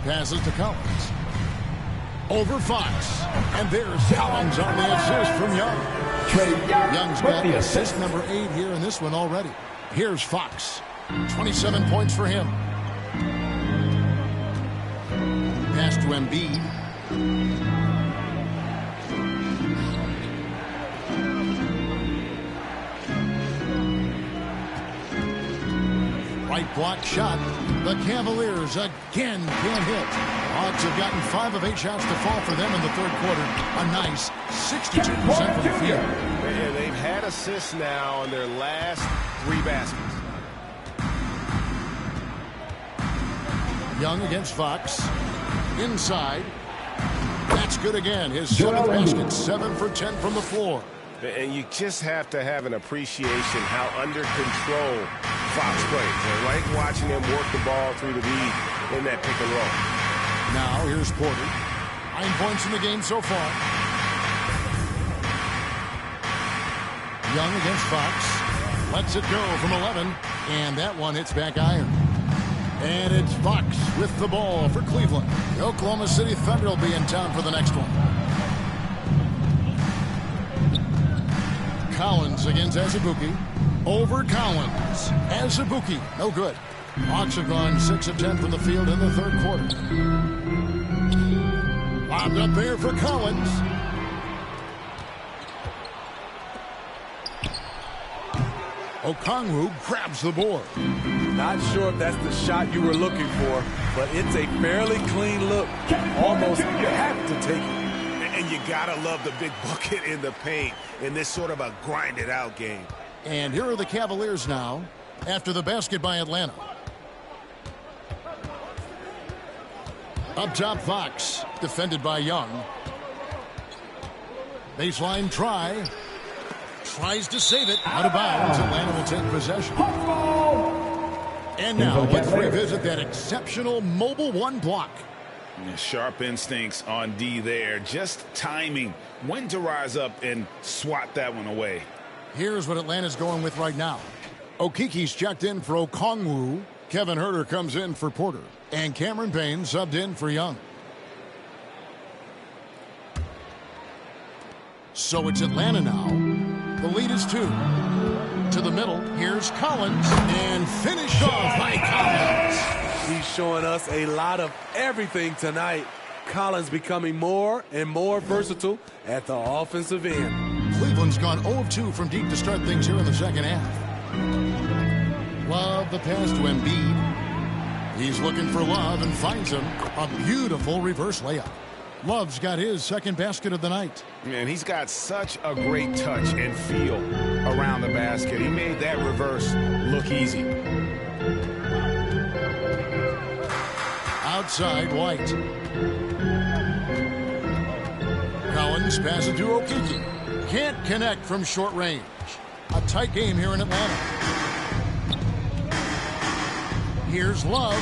Passes to Collins. Over Fox. And there's Collins on the assist from Young. Young's got assist number 8 here in this one already. Here's Fox. 27 points for him. Pass to Embiid. Right block shot. The Cavaliers again can't hit. Hawks have gotten 5 of 8 shots to fall for them in the third quarter. A nice 62% from the field. And they've had assists now on their last 3 baskets. Young against Fox. Inside. That's good again. His 7th basket, 7 for 10 from the floor. And you just have to have an appreciation how under control Fox plays. I like watching him work the ball through the lead in that pick and roll. Now here's Porter. 9 points in the game so far. Young against Fox. Lets it go from 11. And that one hits back iron. And it's Fox with the ball for Cleveland. The Oklahoma City Thunder will be in town for the next one. Collins against Azubuike. Over Collins. Azubuike, no good. Hawks have gone 6 of 10 from the field in the third quarter. Lobbed up there for Collins. Okongwu grabs the board. Not sure if that's the shot you were looking for, but it's a fairly clean look. Almost you have to take it. And you gotta love the big bucket in the paint in this sort of a grinded out game. And here are the Cavaliers now after the basket by Atlanta. Up top, Fox, defended by Young. Baseline try. Tries to save it. Out of bounds. Atlanta will take possession. And now let's revisit that exceptional mobile 1 block. Sharp instincts on D there. Just timing when to rise up and swat that one away. Here's what Atlanta's going with right now. Okiki's checked in for Okongwu. Kevin Huerter comes in for Porter. And Cameron Payne subbed in for Young. So it's Atlanta now. The lead is 2. To the middle, here's Collins. And finished off by Collins. He's showing us a lot of everything tonight. Collins becoming more and more versatile at the offensive end. Cleveland's gone 0 of 2 from deep to start things here in the second half. Love the pass to Embiid. He's looking for Love and finds him. A beautiful reverse layup. Love's got his second basket of the night. And he's got such a great touch and feel around the basket. He made that reverse look easy. Outside, White. Collins passes to Okiki. Can't connect from short range. A tight game here in Atlanta. Here's Love.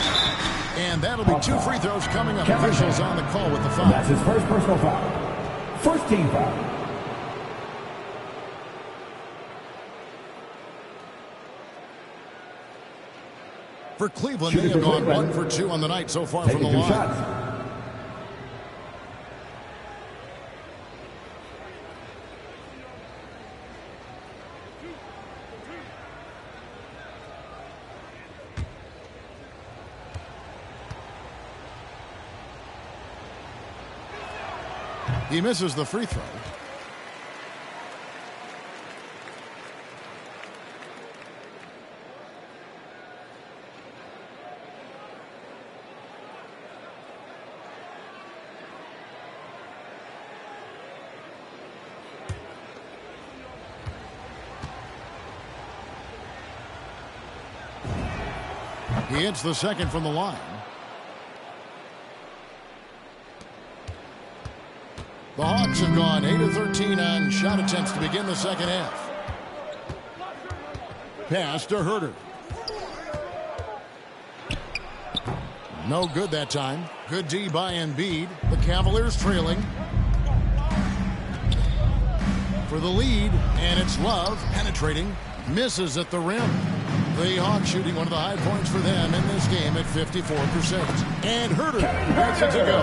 And that'll be 2 free throws coming up. Officials on the call with the foul. That's his first personal foul. First team foul. For Cleveland, they have gone 1 for 2 on the night so far from the line. Shots. He misses the free throw. He hits the second from the line. The Hawks have gone 8 of 13 on shot attempts to begin the second half. Pass to Herter. No good that time. Good D by Embiid. The Cavaliers trailing. For the lead, and it's Love penetrating. Misses at the rim. The Hawks shooting one of the high points for them in this game at 54%. And Herter gets it to go.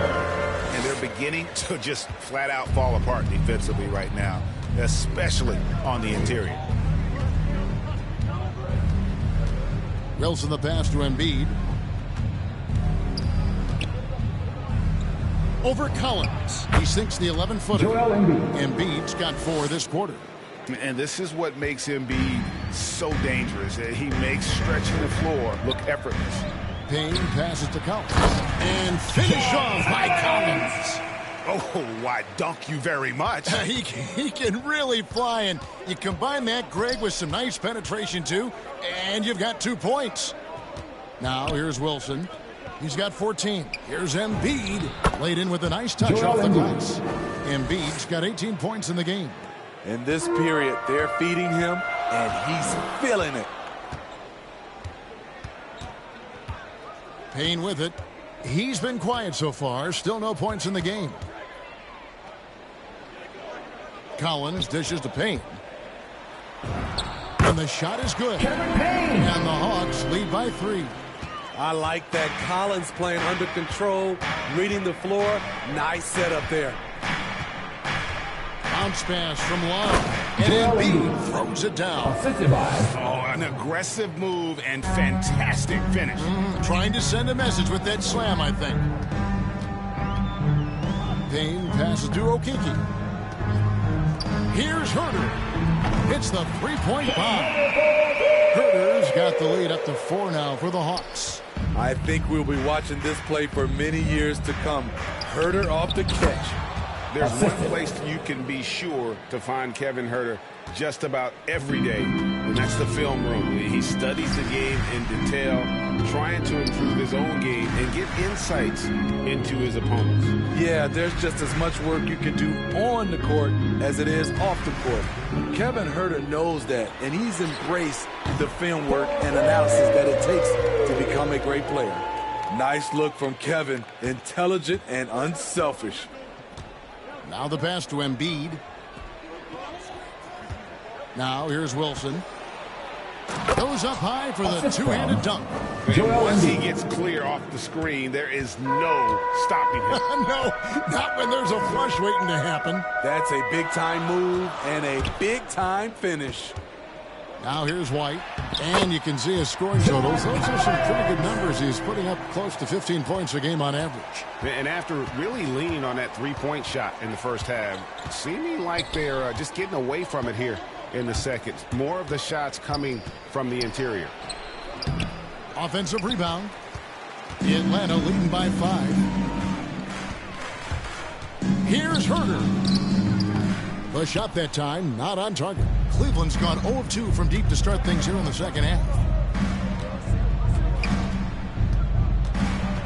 And they're beginning to just flat out fall apart defensively right now, especially on the interior. Wilson the pass to Embiid. Over Collins. He sinks the 11-footer. Embiid's got 4 this quarter. And this is what makes Embiid so dangerous. He makes stretching the floor look effortless. Payne passes to Collins. And finish off by Collins. Oh, why, dunk you very much. He can really fly, and you combine that, Greg, with some nice penetration, too, and you've got 2 points. Now, here's Wilson. He's got 14. Here's Embiid, laid in with a nice touch off the glass. Embiid's got 18 points in the game. In this period, they're feeding him, and he's feeling it. Payne with it. He's been quiet so far. Still no points in the game. Collins dishes to Payne. And the shot is good. And the Hawks lead by 3. I like that. Collins playing under control, reading the floor. Nice setup there. Bounce pass from Love. And Embiid throws it down. Oh, an aggressive move and fantastic finish. Trying to send a message with that slam, I think. Payne passes to Okeke. Here's Herter. Hits the 3-point bomb. Herter's got the lead up to 4 now for the Hawks. I think we'll be watching this play for many years to come. Herter off the catch. There's one place you can be sure to find Kevin Herter just about every day, and that's the film room. He studies the game in detail, trying to improve his own game and get insights into his opponents. Yeah, there's just as much work you can do on the court as it is off the court. Kevin Herter knows that, and he's embraced the film work and analysis that it takes to become a great player. Nice look from Kevin, intelligent and unselfish. Now the pass to Embiid. Now here's Wilson. Goes up high for the two-handed dunk. And once he gets clear off the screen, there is no stopping him. No, not when there's a flush waiting to happen. That's a big-time move and a big-time finish. Now here's White, and you can see his scoring totals. Those are some pretty good numbers. He's putting up close to 15 points a game on average. And after really leaning on that three-point shot in the first half, seeming like they're just getting away from it here in the second. More of the shots coming from the interior. Offensive rebound. Atlanta leading by 5. Here's Herter. The shot that time, not on target. Cleveland's gone 0 of 2 from deep to start things here in the second half.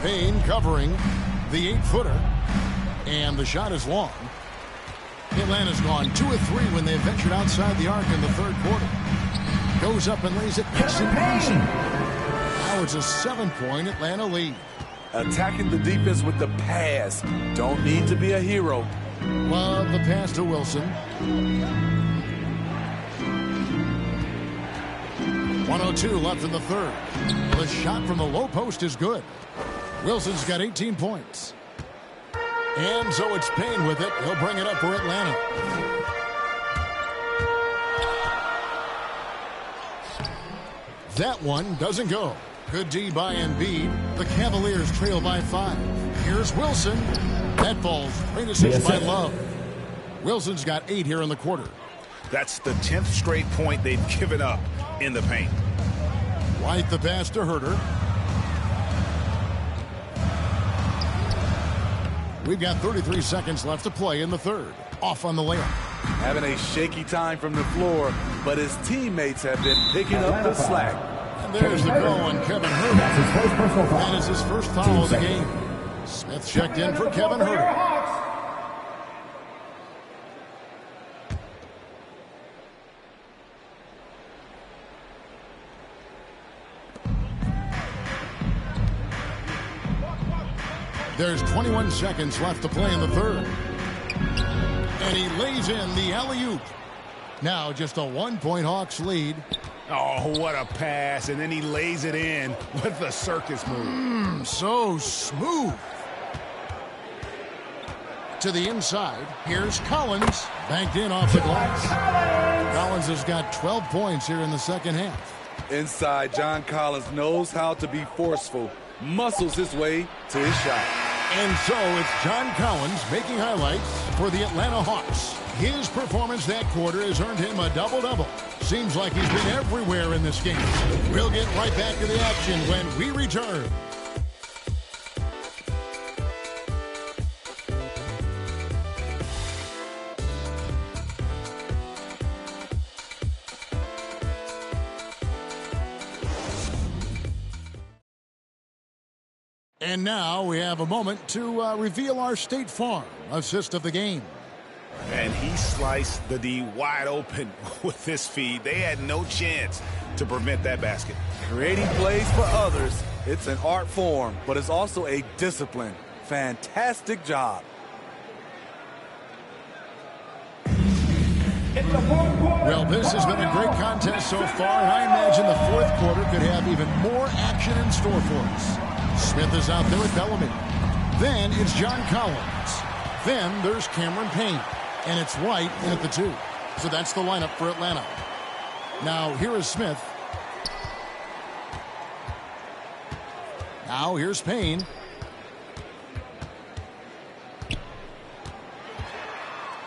Payne covering the 8-footer. And the shot is long. Atlanta's gone 2 of 3 when they ventured outside the arc in the third quarter. Goes up and lays it nice and easy. Now it's a 7-point Atlanta lead. Attacking the defense with the pass. Don't need to be a hero. Love the pass to Wilson. 1:02 left in the third. The shot from the low post is good. Wilson's got 18 points. And so it's Payne with it. He'll bring it up for Atlanta. That one doesn't go. Good D by Embiid. The Cavaliers trail by 5. Here's Wilson. That falls. Great assist by Love. Wilson's got 8 here in the quarter. That's the 10th straight point they've given up in the paint. White the pass to Herter. We've got 33 seconds left to play in the third. Off on the layup. Having a shaky time from the floor, but his teammates have been picking up the slack. And there's the goal on Kevin Herter. That is his first foul of the game. Smith checked in for Kevin Herter. There's 21 seconds left to play in the third. And he lays in the alley-oop. Now just a 1-point Hawks lead. Oh, what a pass. And then he lays it in with the circus move. So smooth. To the inside. Here's Collins. Banked in off the glass. Collins has got 12 points here in the second half. Inside, John Collins knows how to be forceful. Muscles his way to his shot. And so it's John Collins making highlights for the Atlanta Hawks. His performance that quarter has earned him a double-double. Seems like he's been everywhere in this game. We'll get right back to the action when we return. And now we have a moment to reveal our State Farm assist of the game. And he sliced the D wide open with this feed. They had no chance to prevent that basket. Creating plays for others, it's an art form, but it's also a discipline. Fantastic job. Well, this has been a great contest so far, and I imagine the fourth quarter could have even more action in store for us. Smith is out there with Bellamy. Then it's John Collins. Then there's Cameron Payne. And it's White in at the 2. So that's the lineup for Atlanta. Now here is Smith. Now here's Payne.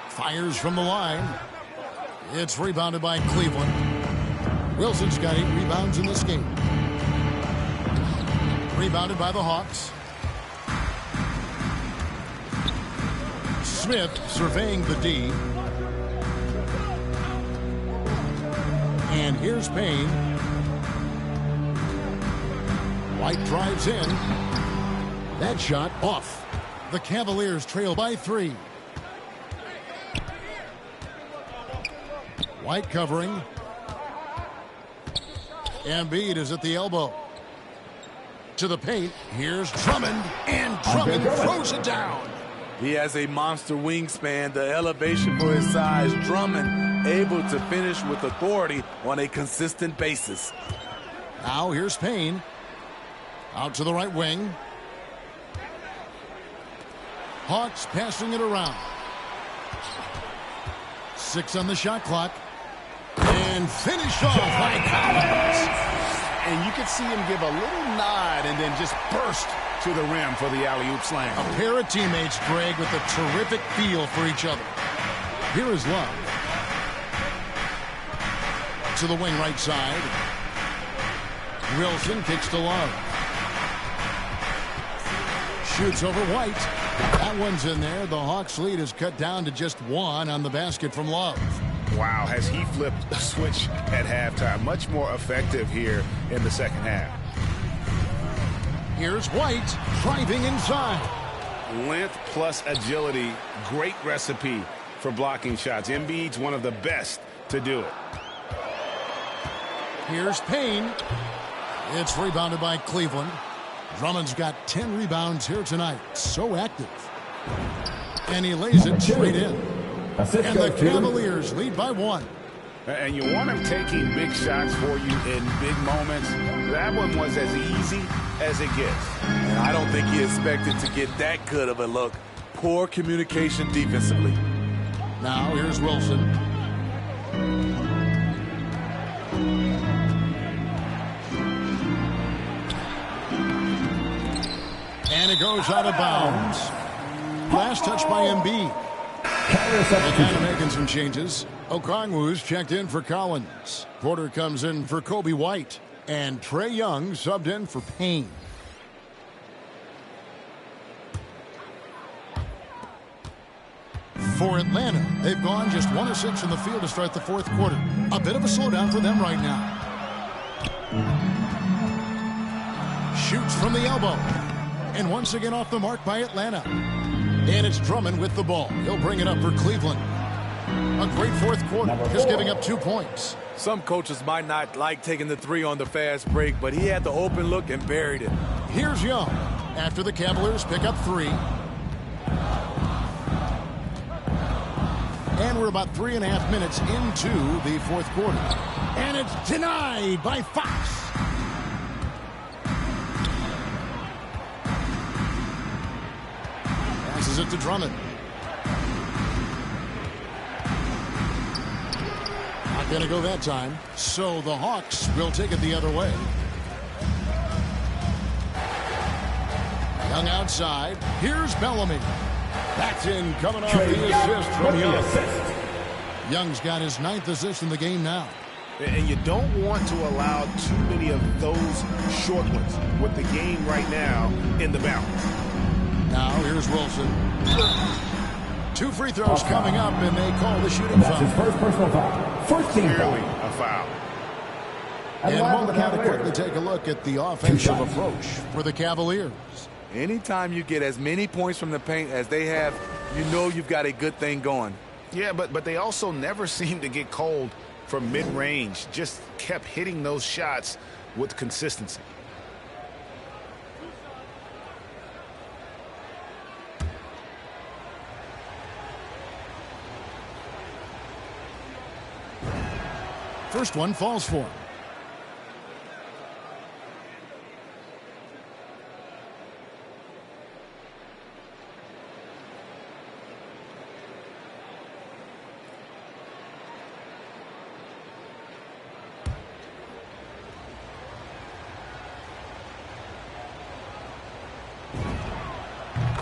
Fires from the line. It's rebounded by Cleveland. Wilson's got 8 rebounds in this game. Rebounded by the Hawks. Smith surveying the D. And here's Payne. White drives in. That shot off. The Cavaliers trail by 3. White covering. Embiid is at the elbow. To the paint. Here's Drummond. And Drummond throws it down. He has a monster wingspan, the elevation for his size. Drummond able to finish with authority on a consistent basis. Now here's Payne. Out to the right wing. Hawks passing it around. 6 on the shot clock. And finish off by Collins. And you could see him give a little nod and then just burst to the rim for the alley-oop slam. A pair of teammates, Greg, with a terrific feel for each other. Here is Love. To the wing right side. Wilson kicks to Love. Shoots over White. That one's in there. The Hawks lead is cut down to just 1 on the basket from Love. Wow, has he flipped the switch at halftime. Much more effective here in the second half. Here's White driving inside. Length plus agility, great recipe for blocking shots. Embiid's one of the best to do it. Here's Payne. It's rebounded by Cleveland. Drummond's got 10 rebounds here tonight. So active. And he lays it straight in. And the Cavaliers lead by 1. And you want him taking big shots for you in big moments. That one was as easy as it gets. And I don't think he expected to get that good of a look. Poor communication defensively. Now here's Wilson. And it goes out of bounds. Last touch by Embiid. They're kind of making some changes. Okongwu's checked in for Collins. Porter comes in for Kobe White. And Trae Young subbed in for Payne. For Atlanta, they've gone just 1 of 6 from the field to start the fourth quarter. A bit of a slowdown for them right now. Shoots from the elbow. And once again off the mark by Atlanta. And it's Drummond with the ball. He'll bring it up for Cleveland. A great fourth quarter, just giving up 2 points. Some coaches might not like taking the 3 on the fast break, but he had the open look and buried it. Here's Young after the Cavaliers pick up 3. And we're about 3.5 minutes into the fourth quarter. And it's denied by Fox. Passes it to Drummond. Not going to go that time. So the Hawks will take it the other way. Young outside. Here's Bellamy. That's in, coming off the assist from Young. Young's got his 9th assist in the game now. And you don't want to allow too many of those short ones with the game right now in the balance. Now here's Wilson. 2 free throws coming up, and they call the shooting foul. That's his first personal foul. First team foul. Clearly a foul. And we'll now quickly take a look at the offensive approach for the Cavaliers. Anytime you get as many points from the paint as they have, you know you've got a good thing going. Yeah, but they also never seem to get cold from mid-range. Just kept hitting those shots with consistency. First one falls for him.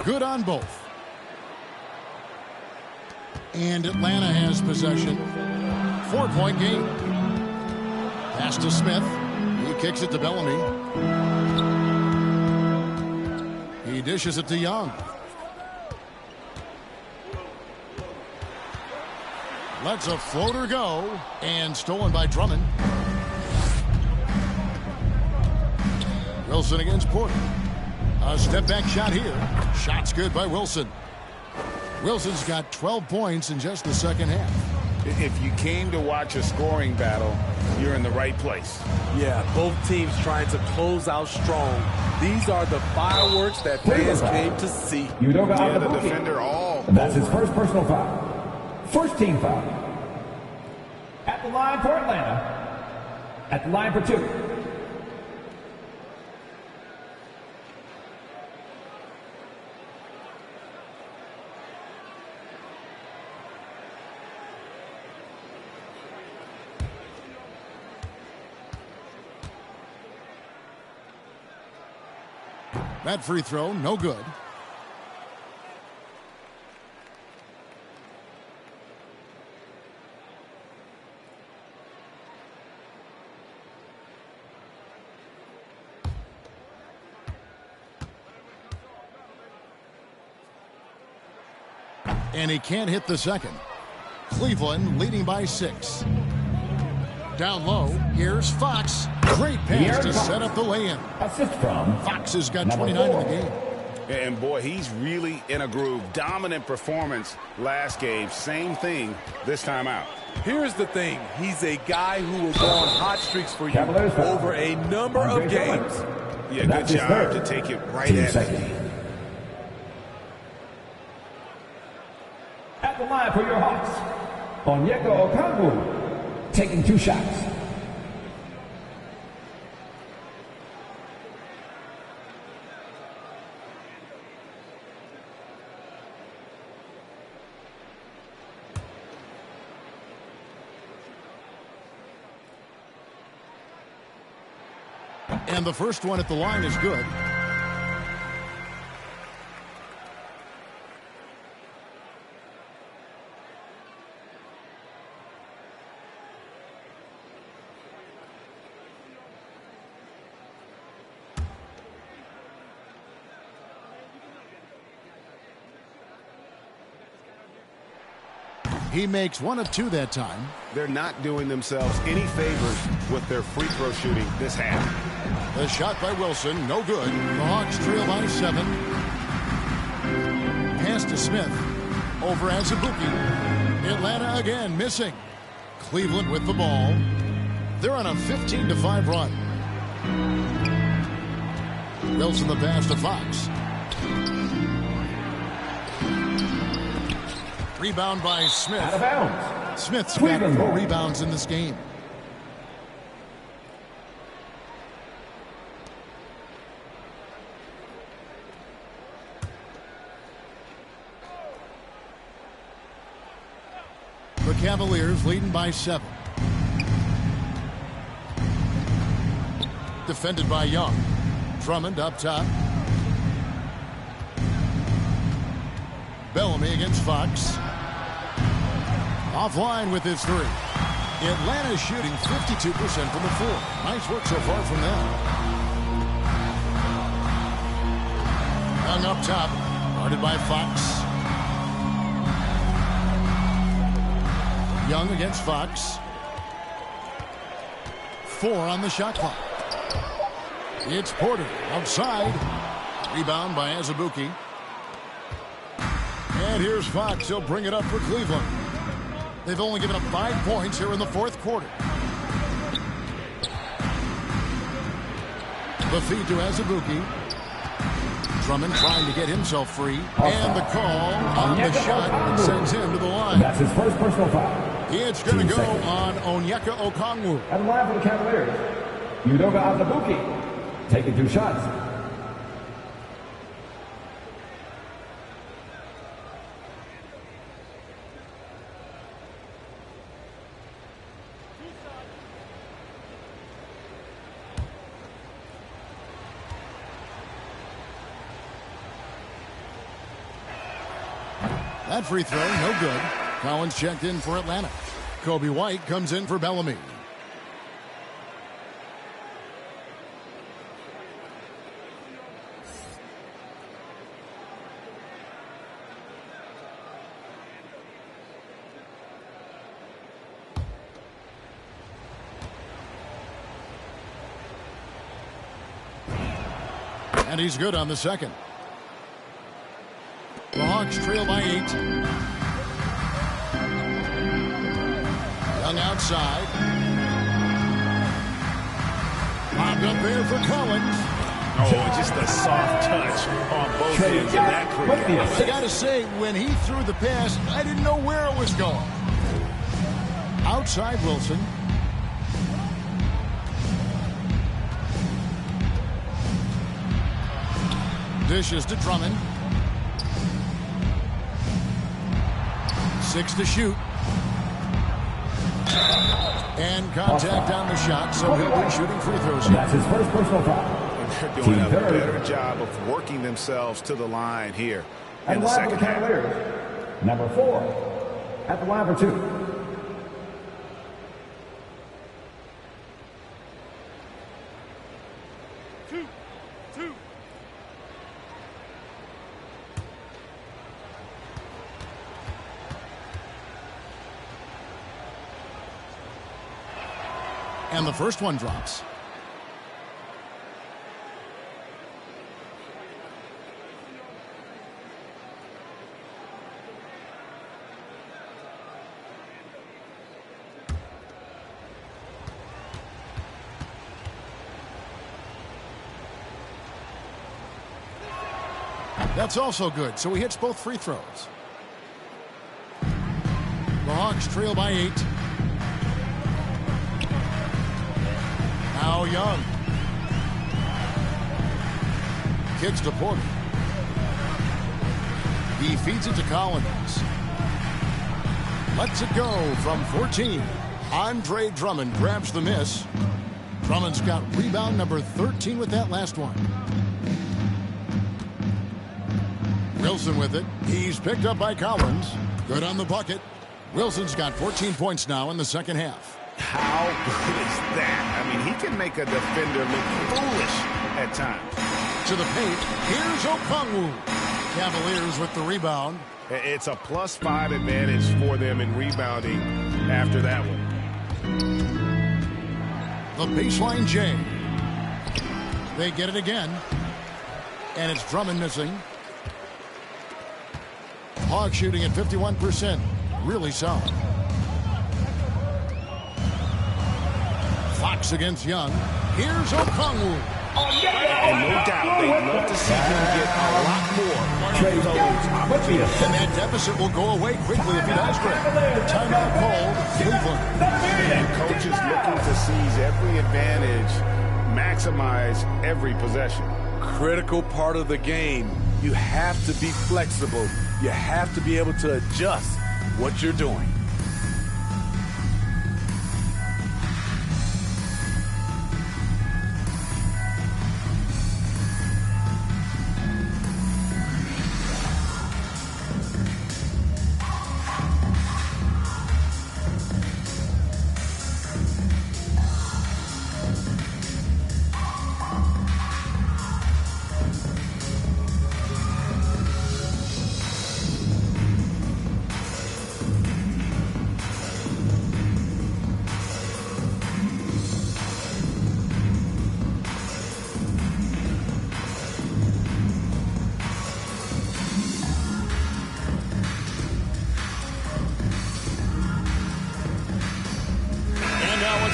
Good on both. And Atlanta has possession. 4-point game. Pass to Smith. He kicks it to Bellamy. He dishes it to Young. Lets a floater go. And stolen by Drummond. Wilson against Porter. A step-back shot here. Shot's good by Wilson. Wilson's got 12 points in just the second half. If you came to watch a scoring battle, you're in the right place. Yeah, both teams trying to close out strong. These are the fireworks that fans came to see. Yeah, the defender all. That's his first personal foul. First team foul. At the line for Atlanta. At the line for 2. That free throw, no good. And he can't hit the second. Cleveland leading by 6. Down low, here's Fox. Great pass to set up the lay-in. Assist from Fox has got 29 in the game. And boy, he's really in a groove. Dominant performance last game. Same thing this time out. Here's the thing. He's a guy who will go on hot streaks for you over a number of games. Yeah, good job to take it right at him. At the line for your Hawks, Onyeka Okongwu, taking 2 shots. And the first one at the line is good. He makes 1 of 2 that time. They're not doing themselves any favors with their free throw shooting this half. The shot by Wilson, no good. The Hawks trail by 7. Pass to Smith. Over Azubuike. Atlanta again missing. Cleveland with the ball. They're on a 15-5 run. Wilson the pass to Fox. Rebound by Smith. Out of bounds. Smith's got 4 rebounds in this game. The Cavaliers leading by 7. Defended by Young. Drummond up top. Bellamy against Fox. Offline with his 3. Atlanta shooting 52% from the floor. Nice work so far from them. Young up top. Guarded by Fox. Young against Fox. 4 on the shot clock. It's Porter outside. Rebound by Azubuike. And here's Fox. He'll bring it up for Cleveland. They've only given up 5 points here in the 4th quarter. The feed to Azubuike. Drummond trying to get himself free. And the call on the shot sends him to the line. That's his first personal foul. It's going to go on Onyeka Okongwu. At the line for the Cavaliers, Udoka Azubuike, taking 2 shots. That free throw, no good. Collins checked in for Atlanta. Kobe White comes in for Bellamy. And he's good on the second. The Hawks trail by 8. Young outside. Bobbed up there for Collins. Oh, just a soft touch on both ends of that crease. I got to say, when he threw the pass, I didn't know where it was going. Outside Wilson. Dishes to Drummond. 6 to shoot. And contact on the shot, so he'll be shooting free throws. That's his first personal foul. And they're doing a better job of working themselves to the line here in the second half. Number 4, at the line for 2. And the first one drops. That's also good, so he hits both free throws. The Hawks trail by 8. Now Young. Kicks to Porter. He feeds it to Collins. Lets it go from 14. Andre Drummond grabs the miss. Drummond's got rebound number 13 with that last one. Wilson with it. He's picked up by Collins. Good on the bucket. Wilson's got 14 points now in the second half. How good is that? I mean, he can make a defender look foolish at times. To the paint. Here's Okongwu. Cavaliers with the rebound. It's a +5 advantage for them in rebounding after that one. The baseline J. They get it again. And it's Drummond missing. Hawks shooting at 51%. Really solid. Fox against Young. Here's Okongwu. And no doubt they'd love to see him get a lot more of those opportunities. And that deficit will go away quickly if he does great. Timeout called, Cleveland. And coaches looking to seize every advantage, maximize every possession. Critical part of the game. You have to be flexible. You have to be able to adjust what you're doing.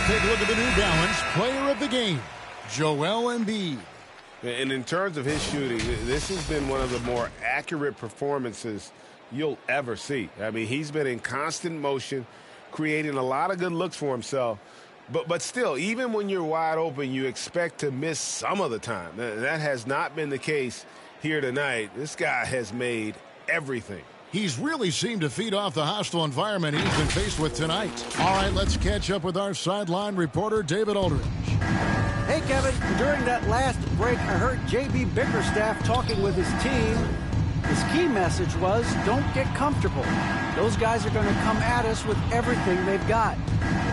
Take a look at the New Balance player of the game, Joel Embiid. And in terms of his shooting, this has been one of the more accurate performances you'll ever see. I mean, he's been in constant motion, creating a lot of good looks for himself. But still, even when you're wide open, you expect to miss some of the time. That has not been the case here tonight. This guy has made everything. He's really seemed to feed off the hostile environment he's been faced with tonight. All right, let's catch up with our sideline reporter, David Aldridge. Hey, Kevin. During that last break, I heard J.B. Bickerstaff talking with his team. His key message was, don't get comfortable. Those guys are going to come at us with everything they've got.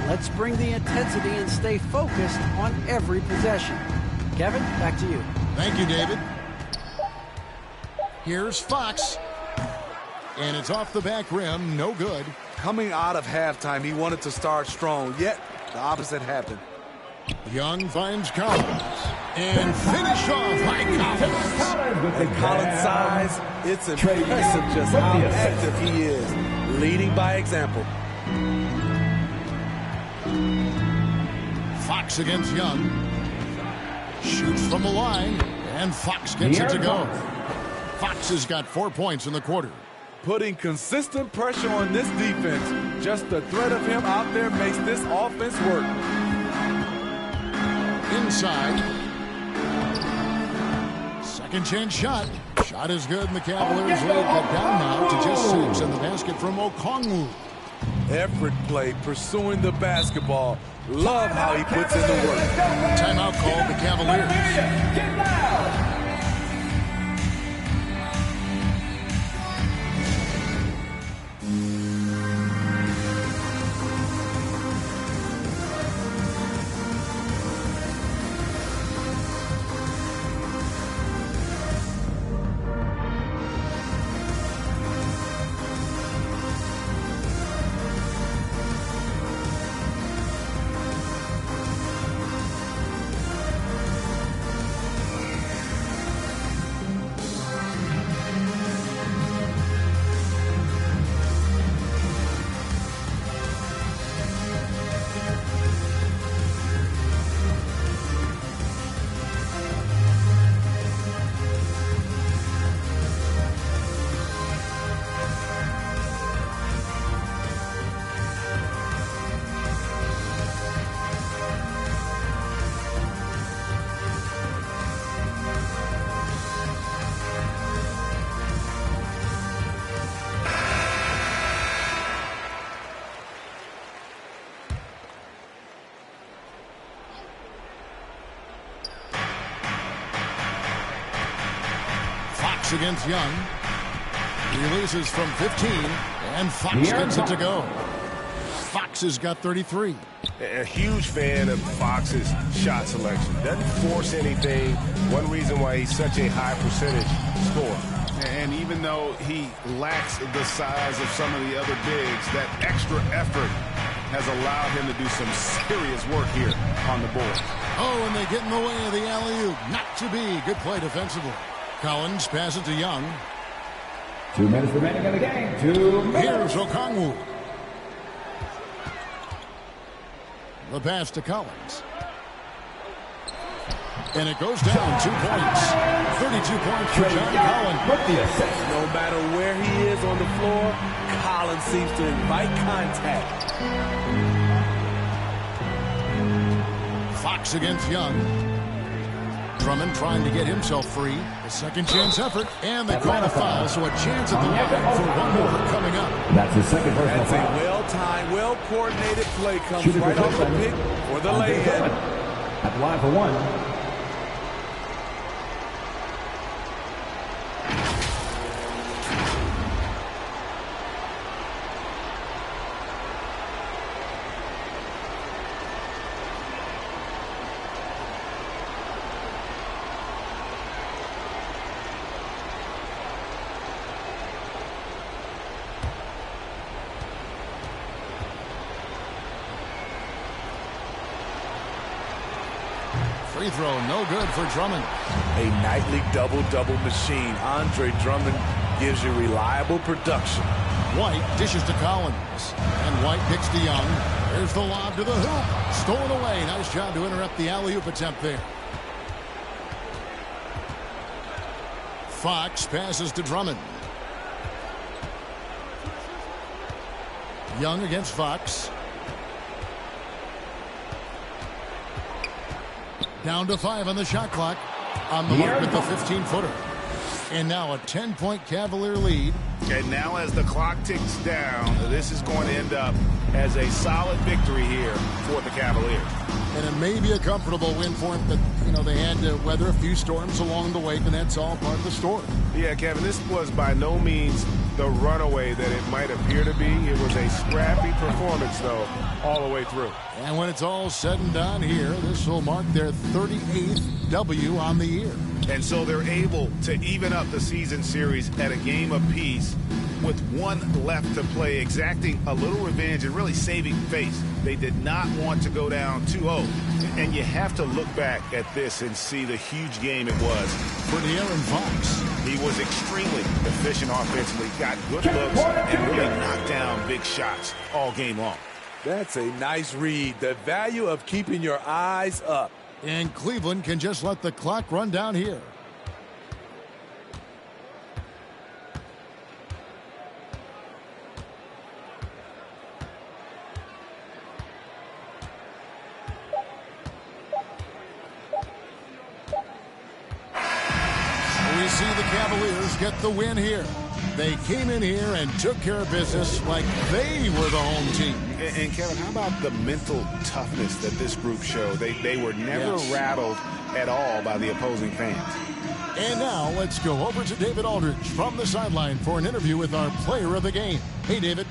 Let's bring the intensity and stay focused on every possession. Kevin, back to you. Thank you, David. Here's Fox. And it's off the back rim, no good. Coming out of halftime, he wanted to start strong, yet the opposite happened. Young finds Collins. And finished off by Collins. With Collins' size, it's impressive just how active he is, leading by example. Fox against Young. Shoots from the line, and Fox gets it to go. Fox has got 4 points in the quarter. Putting consistent pressure on this defense. Just the threat of him out there makes this offense work. Inside. Second chance shot. Shot is good, and the Cavaliers lead cut down now to just 6, and the basket from Okongwu. Effort play, pursuing the basketball. Love how he puts in the work. Timeout called the Cavaliers. Get loud! Fox against Young. Releases from 15, and Fox gets it to go. Fox has got 33. A huge fan of Fox's shot selection. Doesn't force anything. One reason why he's such a high percentage scorer. And even though he lacks the size of some of the other bigs, that extra effort has allowed him to do some serious work here on the board. Oh, and they get in the way of the alley-oop. Not to be. Good play defensively. Collins passes to Young. 2 minutes remaining in the game. 2 minutes. Here's Okongwu. The pass to Collins. And it goes down 2 points. 32 points for John Collins. With the assist. No matter where he is on the floor, Collins seems to invite contact. Fox against Young. Drummond trying to get himself free. A second chance effort. And they call a foul, so a chance at the line for one more coming up. That's his second personal That's foul. a well-timed, well-coordinated play. Comes Shooting right off the pick for the lay-in. At the line for one. Free throw, no good for Drummond. A nightly double-double machine. Andre Drummond gives you reliable production. White dishes to Collins. And White kicks to Young. There's the lob to the hoop. Stolen away. Nice job to interrupt the alley-oop attempt there. Fox passes to Drummond. Young against Fox. Down to 5 on the shot clock. On the mark with the 15-footer. And now a 10-point Cavalier lead. And now as the clock ticks down, this is going to end up as a solid victory here for the Cavaliers. And it may be a comfortable win for them, but, you know, they had to weather a few storms along the way, and that's all part of the story. Yeah, Kevin, this was by no means the runaway that it might appear to be. It was a scrappy performance, though, all the way through. And when it's all said and done here, this will mark their 38th W on the year. And so they're able to even up the season series at a game apiece with one left to play, exacting a little revenge and really saving face. They did not want to go down 2-0. And you have to look back at this and see the huge game it was for De'Aaron Fox. He was extremely efficient offensively, got good looks, and really knocked down big shots all game long. That's a nice read. The value of keeping your eyes up. And Cleveland can just let the clock run down here. We see the Cavaliers get the win here. They came in here and took care of business like they were the home team. And Kevin, how about the mental toughness that this group showed? They were never rattled at all by the opposing fans. And now let's go over to David Aldridge from the sideline for an interview with our player of the game. Hey, David.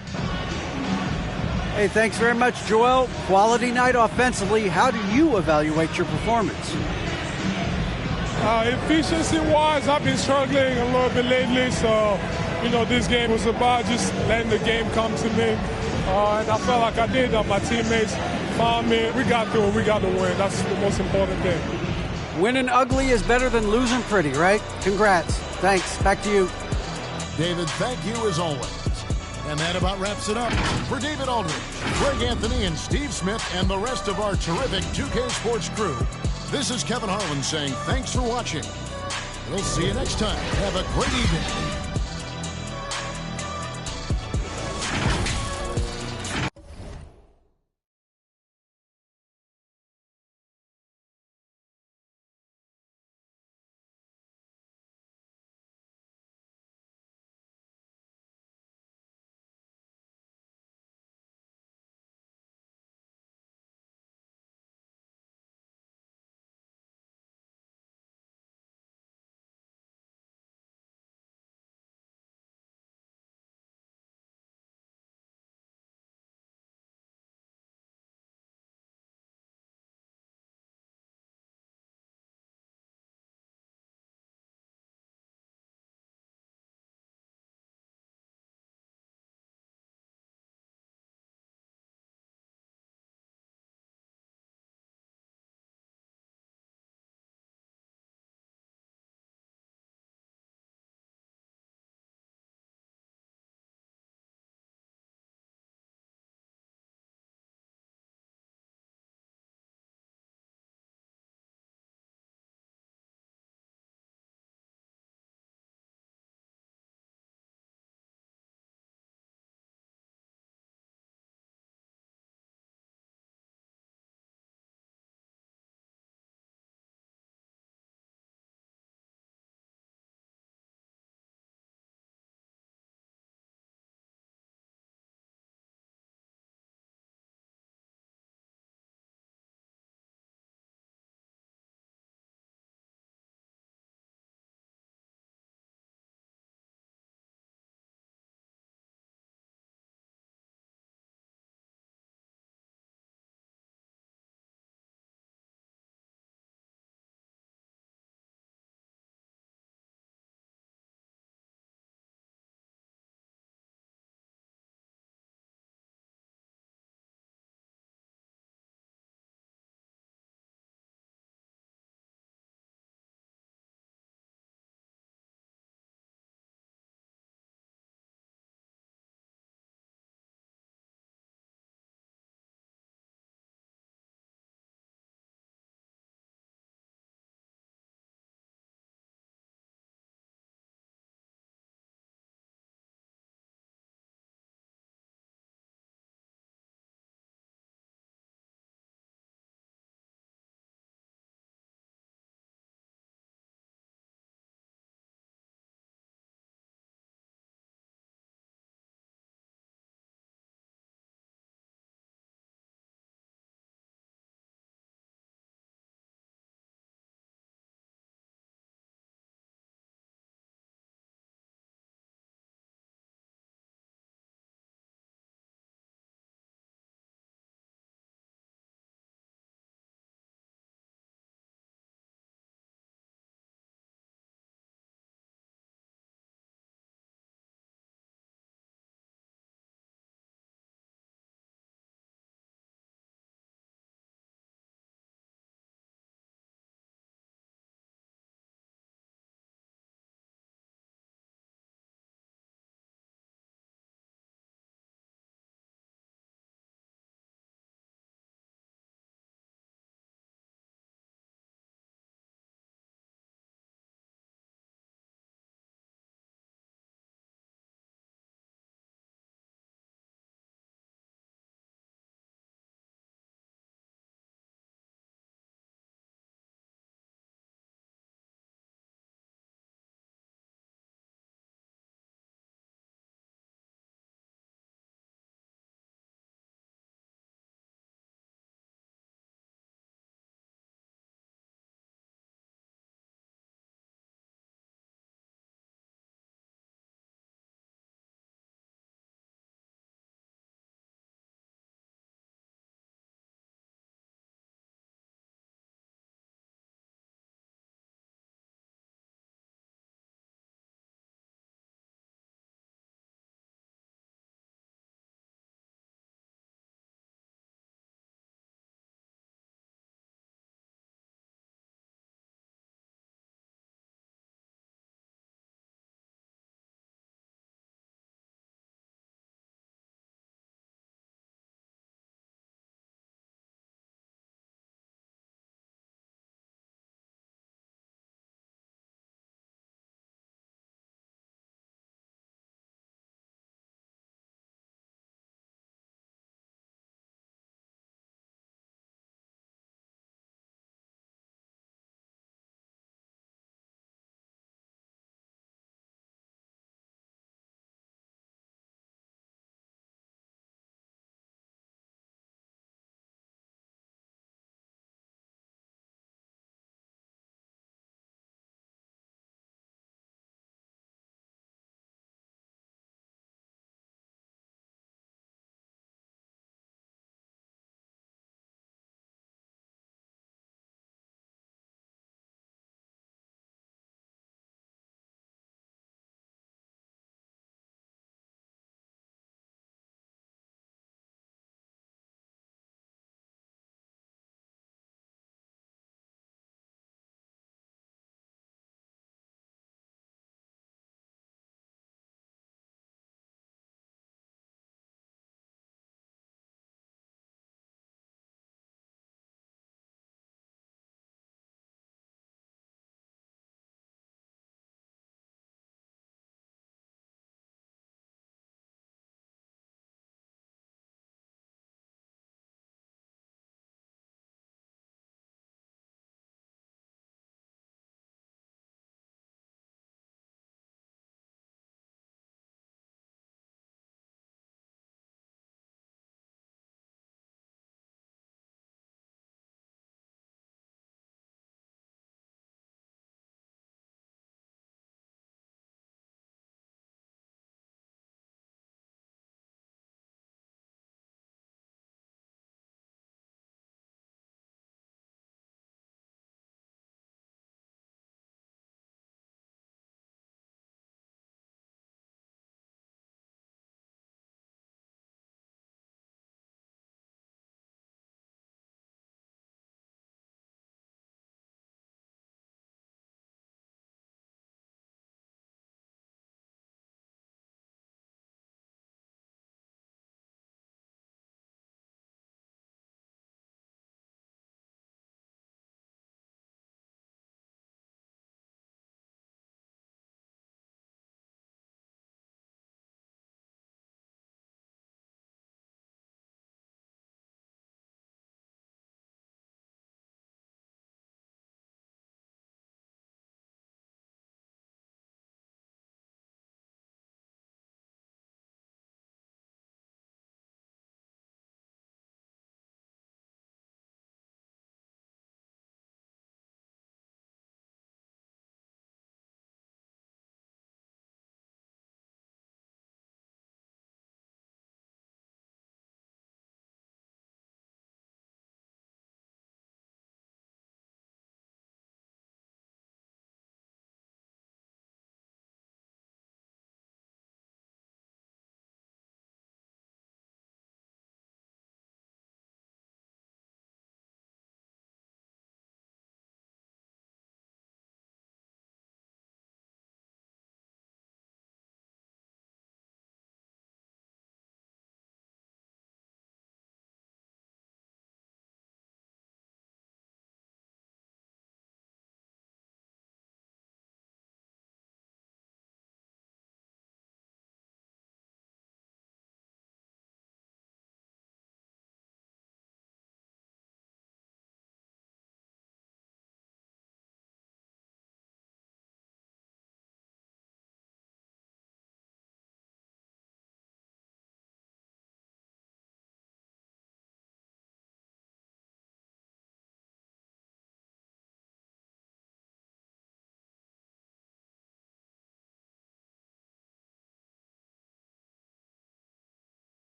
Hey, thanks very much, Joel. Quality night offensively. How do you evaluate your performance? Efficiency-wise, I've been struggling a little bit lately, so, you know, this game was about just letting the game come to me. And I felt like I did. My teammates found me. We got through it. We got the win. That's the most important thing. Winning ugly is better than losing pretty, right? Congrats. Thanks. Back to you. David, thank you as always. And that about wraps it up. For David Aldridge, Greg Anthony, and Steve Smith, and the rest of our terrific 2K Sports crew, this is Kevin Harlan saying thanks for watching. We'll see you next time. Have a great evening.